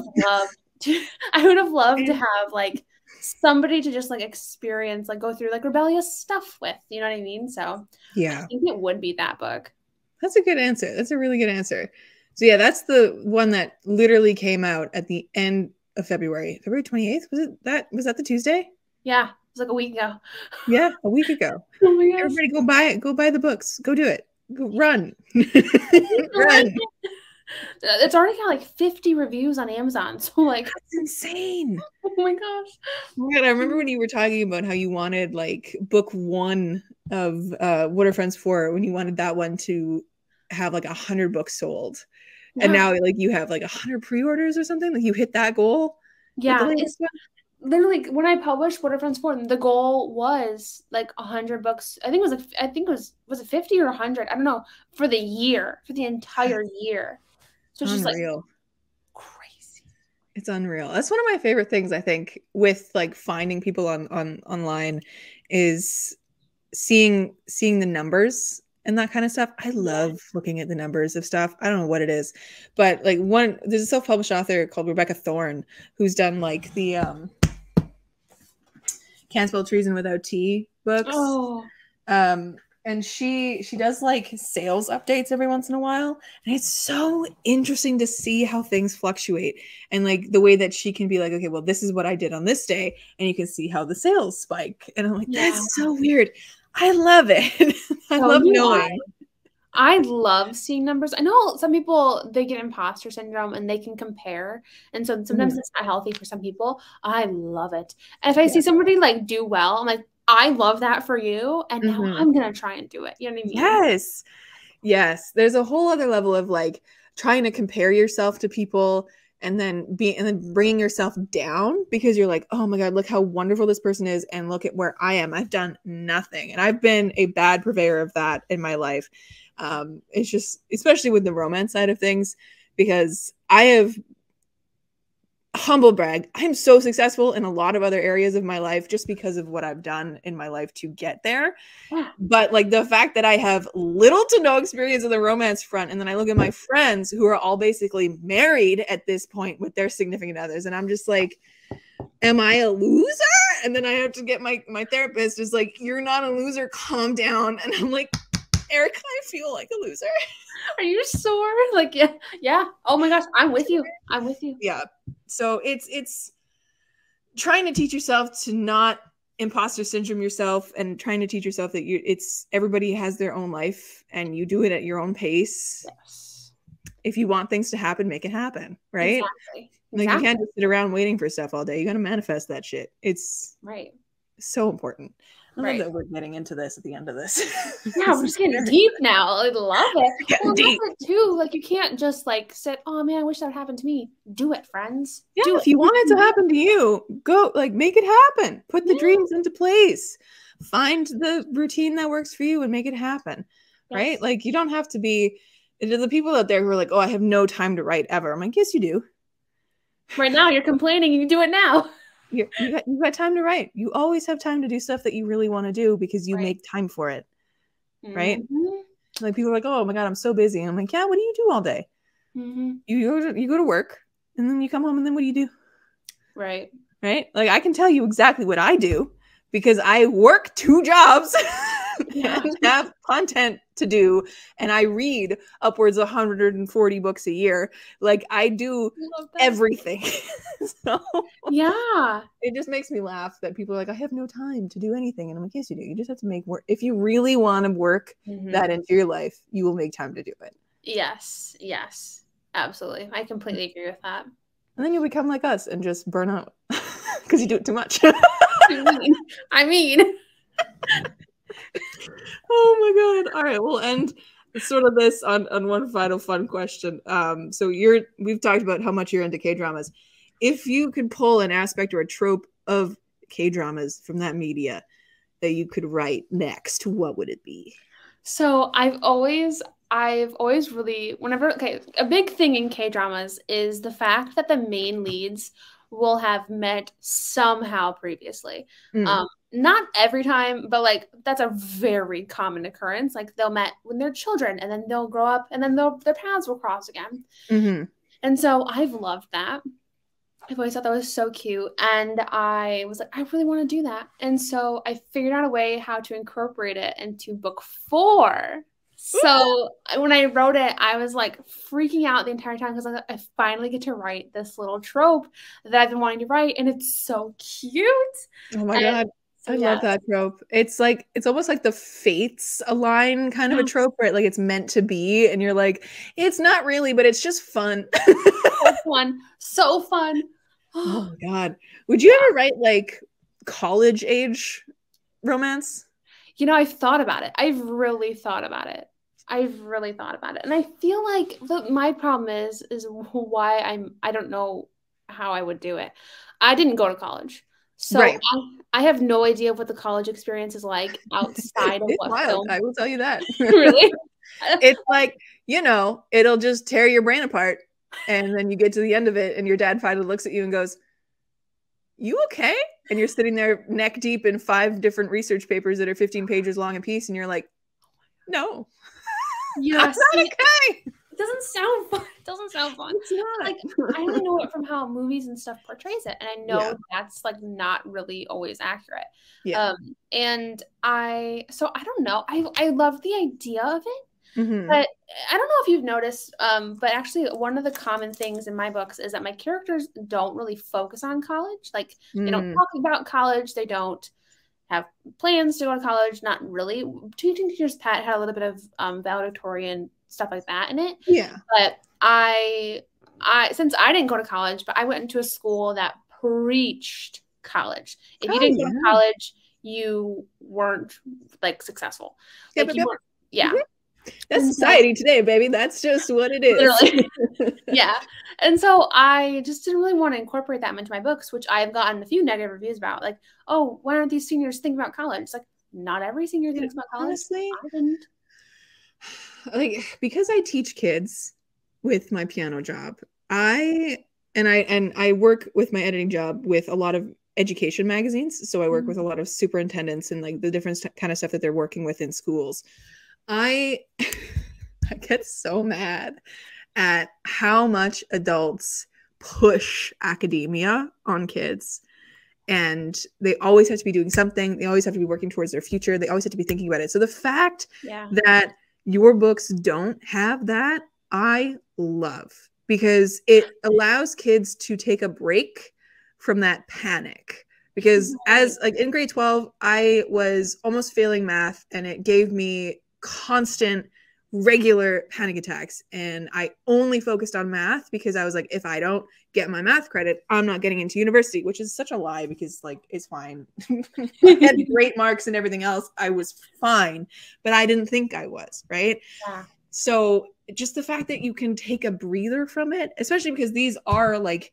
have loved to have like somebody to just like experience, like go through like rebellious stuff with, you know what I mean? So I think it would be that book. That's a good answer. That's a really good answer. So yeah, that's the one that literally came out at the end of February 28th. Was that the Tuesday? Yeah, it was like a week ago. Yeah, a week ago. Oh my gosh. Everybody go buy the books. Go do it. Go run. Run. It's already got like 50 reviews on Amazon. So like that's insane. Oh my gosh. Oh my god, I remember when you were talking about how you wanted like book 1 of What Are Friends For, when you wanted that one to have like 100 books sold. Yeah. And now like you have like 100 pre-orders or something. Like you hit that goal. Yeah. It's literally when I published What Are Friends For, the goal was like 100 books. I think it was it 50 or 100? I don't know, for the entire year. So it's unreal. Just like crazy. It's unreal. That's one of my favorite things, I think, with like finding people on online is seeing the numbers and that kind of stuff. I love looking at the numbers of stuff. I don't know what it is, but like there's a self-published author called Rebecca Thorne who's done like the Can't Spell Treason Without Tea books. Oh. And she does like sales updates every once in a while, and it's so interesting to see how things fluctuate and like the way that she can be like, okay, well, this is what I did on this day, and you can see how the sales spike. And I'm like, that's so weird. I love it. I love knowing. I love seeing numbers. I know some people, they get imposter syndrome and they can compare. And so sometimes it's not healthy for some people. I love it. And if I see somebody like do well, I'm like, I love that for you. And now I'm going to try and do it. You know what I mean? Yes. Yes. There's a whole other level of like trying to compare yourself to people and then bringing yourself down because you're like, oh my God, look how wonderful this person is. And look at where I am. I've done nothing. And I've been a bad purveyor of that in my life. It's just, especially with the romance side of things, because I have humble brag. I'm so successful in a lot of other areas of my life just because of what I've done in my life to get there. Yeah. But like the fact that I have little to no experience in the romance front, and then I look at my friends who are all basically married at this point with their significant others, and I'm just like, am I a loser? And then I have to get my therapist is like, you're not a loser, calm down. And I'm like, Erica, I feel like a loser. Are you sore? Like, yeah. Oh my gosh, I'm with you. Yeah. So it's trying to teach yourself to not imposter syndrome yourself, and trying to teach yourself that everybody has their own life and you do it at your own pace. Yes. If you want things to happen, make it happen. Right. Exactly. Like you can't just sit around waiting for stuff all day. You got to manifest that shit. It's so important. I love that we're getting into this at the end of this. Yeah, we're just getting deep now. I love it. Well, deep. Love it too. Like you can't just like sit, oh man, I wish that happened to me. Do it, friends. Yeah, do if you want it to happen to you, go like make it happen. Put the dreams into place. Find the routine that works for you and make it happen. Yes. Right? Like you don't have to be the people out there who are like, oh, I have no time to write ever. I'm like, yes, you do. Right now you're complaining and you do it now. You got time to write. You always have time to do stuff that you really want to do because you make time for it. Right? Like people are like, oh my God, I'm so busy. And I'm like, yeah, what do you do all day? You go to work and then you come home and then what do you do? Right. Like I can tell you exactly what I do because I work 2 jobs and have content to do, and I read upwards of 140 books a year. Like I do everything. So yeah, it just makes me laugh that people are like, I have no time to do anything, and I'm like, yes, you do. You just have to make work. If you really want to work that into your life, you will make time to do it. Yes, absolutely. I completely agree with that. And then you become like us and just burn out because you do it too much. I mean. Oh my God. All right. We'll end sort of this on one final fun question. So we've talked about how much you're into K-dramas. If you could pull an aspect or a trope of K-dramas from that media that you could write next, what would it be? So I've always really, a big thing in K-dramas is the fact that the main leads will have met somehow previously. Not every time, but like that's a very common occurrence. Like they'll met when they're children and then they'll grow up and then their paths will cross again. And so I've loved that. I've always thought that was so cute. And I was like, I really want to do that. And so I figured out a way how to incorporate it into book 4. So when I wrote it, I was like freaking out the entire time because I finally get to write this little trope that I've been wanting to write, and it's so cute. Oh my God. So, I love that trope. It's like, it's almost like the fates align kind of a trope, right? Like it's meant to be, and you're like, it's not really, but it's just fun. So fun. Oh my God. Would you ever write like college age romance? You know, I've thought about it. I've really thought about it. And I feel like my problem is why I don't know how I would do it. I didn't go to college. So I have no idea what the college experience is like outside of what wild. film. I will tell you that. Really? It's like, it'll just tear your brain apart. And then you get to the end of it and your dad finally looks at you and goes, you okay? And you're sitting there neck deep in 5 different research papers that are 15 pages long a piece. And you're like, No. Yes. I'm not okay. It doesn't sound fun. It doesn't sound fun. It's not. Like, I only know it from how movies and stuff portrays it. And I know that's like not really always accurate. Yeah. And I don't know. I love the idea of it. Mm-hmm. But I don't know if you've noticed, but actually one of the common things in my books is that my characters don't really focus on college. Like, they don't talk about college. They don't have plans to go to college. Not really. Teaching Teacher's Pet had a little bit of valedictorian stuff like that in it. Yeah. But I since I didn't go to college, but I went into a school that preached college. If you didn't go to college, you weren't like successful. Like, you weren't, yeah. That's society today, baby. That's just what it is. Literally. Yeah. And so I just didn't really want to incorporate that into my books, which I've gotten a few negative reviews about. Like, oh, why aren't these seniors thinking about college? It's like, not every senior thinks about college. Honestly, I didn't. Like, because I teach kids with my piano job, I work with my editing job with a lot of education magazines. So I work with a lot of superintendents and like the different kind of stuff that they're working with in schools. I get so mad at how much adults push academia on kids, and they always have to be doing something. They always have to be working towards their future. They always have to be thinking about it. So the fact that your books don't have that, I love, because it allows kids to take a break from that panic. Because as like in grade 12, I was almost failing math, and it gave me constant regular panic attacks, and I only focused on math because I was like, if I don't get my math credit, I'm not getting into university, which is such a lie, because like, it's fine. I had great marks and everything else. I was fine, but I didn't think I was, right? Yeah. So just the fact that you can take a breather from it, especially because these are like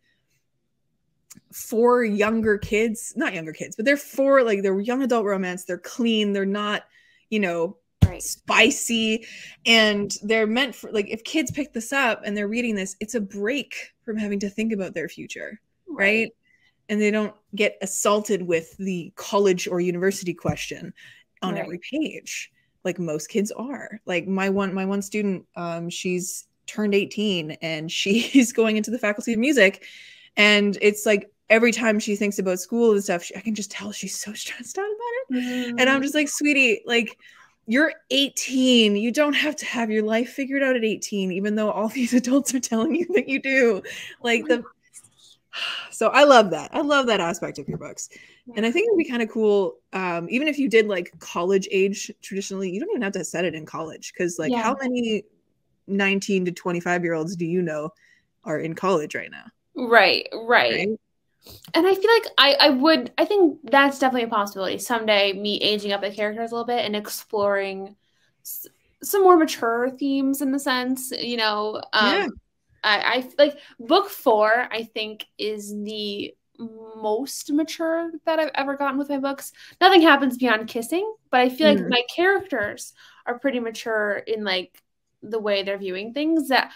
for younger kids, not younger kids, but they're for like, they're young adult romance. They're clean. They're not, you know, spicy, and they're meant for like, if kids pick this up and they're reading this, it's a break from having to think about their future, right? And they don't get assaulted with the college or university question on every page like most kids are. Like my one student, she's turned 18 and she's going into the faculty of music, and it's like every time she thinks about school and stuff, I can just tell she's so stressed out about it. And I'm just like, sweetie, like, you're 18. You don't have to have your life figured out at 18, even though all these adults are telling you that you do. Like, so I love that. I love that aspect of your books. And I think it'd be kind of cool, even if you did like college age traditionally, you don't even have to set it in college, because like how many 19 to 25-year-olds do you know are in college right now? Right? And I feel like I think that's definitely a possibility someday, me aging up the characters a little bit and exploring some more mature themes in the sense, you know. I like book 4, I think, is the most mature that I've ever gotten with my books. Nothing happens beyond kissing, but I feel like my characters are pretty mature in like the way they're viewing things. That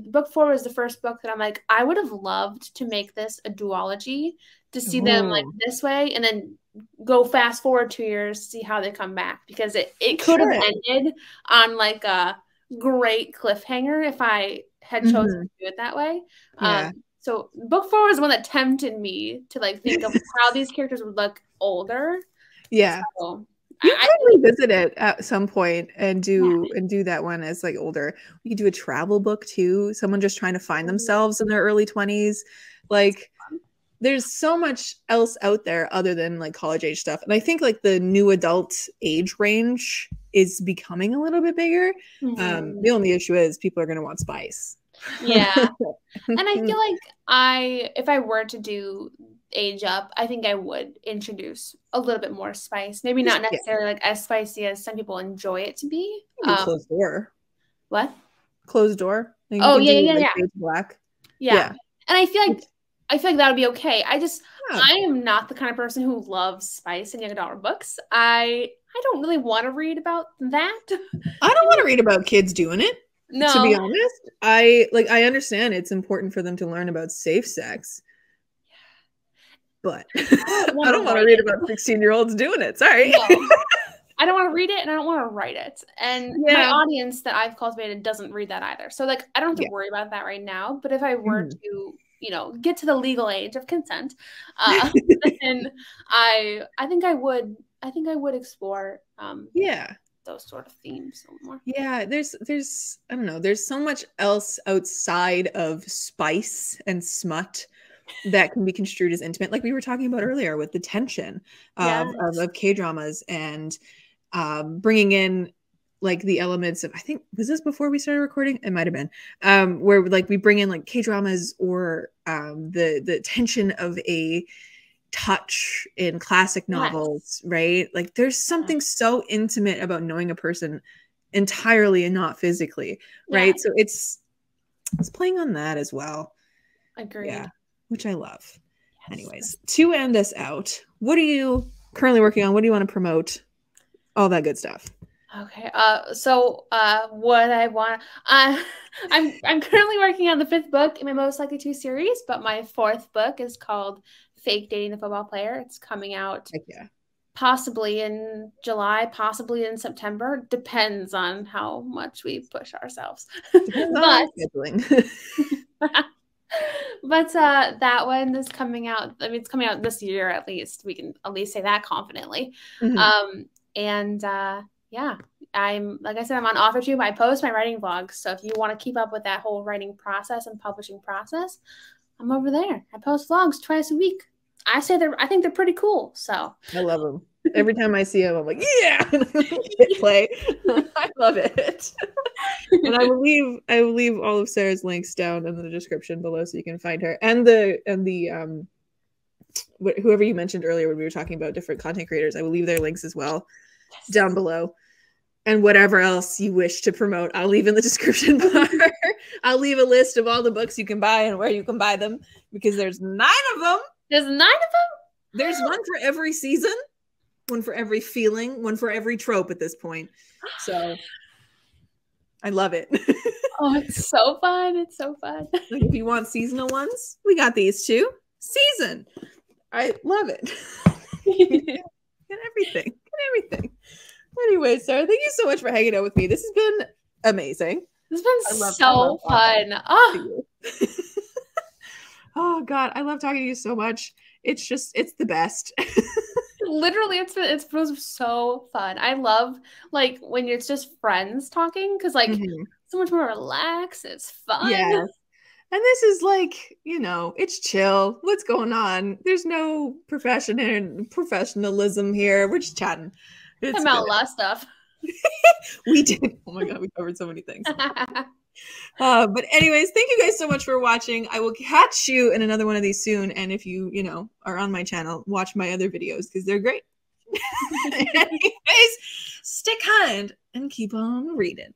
book 4 was the first book that I'm like, I would have loved to make this a duology, to see them like this way, and then go fast forward 2 years to see how they come back, because it could have ended on like a great cliffhanger if I had chosen to do it that way. So book 4 was the one that tempted me to like think of how these characters would look older. So, you could revisit it at some point and do that one as like older. We could do a travel book too. Someone just trying to find themselves in their early 20s. Like, there's so much else out there other than like college age stuff. And I think like the new adult age range is becoming a little bit bigger. The only issue is people are going to want spice. And I feel like if I were to do age up, I think I would introduce a little bit more spice. Maybe not necessarily like as spicy as some people enjoy it to be. Closed door. What? Closed door. Like, black. And I feel like that would be okay. I am not the kind of person who loves spice in young adult books. I don't really want to read about that. I don't want to read about kids doing it. No. To be honest, I understand it's important for them to learn about safe sex. But I don't want to read about 16-year-olds doing it. Sorry. I don't want to read it and I don't want to write it. And my audience that I've cultivated doesn't read that either. So like I don't have to worry about that right now. But if I were to, you know, get to the legal age of consent, then I think I would explore those sort of themes a little more. Yeah, there's I don't know, there's so much else outside of spice and smut that can be construed as intimate, like we were talking about earlier with the tension of K-dramas, and bringing in like the elements of, I think, was this before we started recording? It might have been, where like we bring in like K-dramas or the tension of a touch in classic novels, right? Like there's something so intimate about knowing a person entirely and not physically, right? So it's playing on that as well. Agreed. Yeah, which I love. Anyways, to end us out, what are you currently working on? What do you want to promote? All that good stuff. Okay. So what I want, I'm currently working on the 5th book in my Most Likely To series, but my 4th book is called Fake Dating the Football Player. It's coming out possibly in July, possibly in September. Depends on how much we push ourselves. But that one is coming out. I mean, it's coming out this year at least. We can at least say that confidently. Yeah, I'm, like I said, I'm on AuthorTube. I post my writing vlogs. So if you want to keep up with that whole writing process and publishing process, I'm over there. I post vlogs twice a week. I think they're pretty cool. So I love them. Every time I see them, I'm like, yeah, hit play. I love it. And I will leave all of Sarah's links down in the description below so you can find her, and the whoever you mentioned earlier when we were talking about different content creators. I will leave their links as well down below, and whatever else you wish to promote, I'll leave in the description bar. I'll leave a list of all the books you can buy and where you can buy them, because there's 9 of them. There's 9 of them? There's one for every season, one for every feeling, one for every trope at this point. So I love it. Oh, it's so fun. It's so fun. Like if you want seasonal ones, we got these too. Season. I love it. Get everything. Anyway, Sarah, thank you so much for hanging out with me. This has been amazing. This has been so fun. Oh God, I love talking to you so much. It's the best. Literally, it feels so fun. I love like when it's just friends talking, because like so much more relaxed. It's fun. Yeah. And this is like, you know, it's chill. What's going on? There's no professionalism here. We're just chatting. It's about a lot of stuff. We did. Oh my God, we covered so many things. But anyways, thank you guys so much for watching. I will catch you in another one of these soon. And if you are on my channel, watch my other videos because they're great. Anyways, stay kind and keep on reading.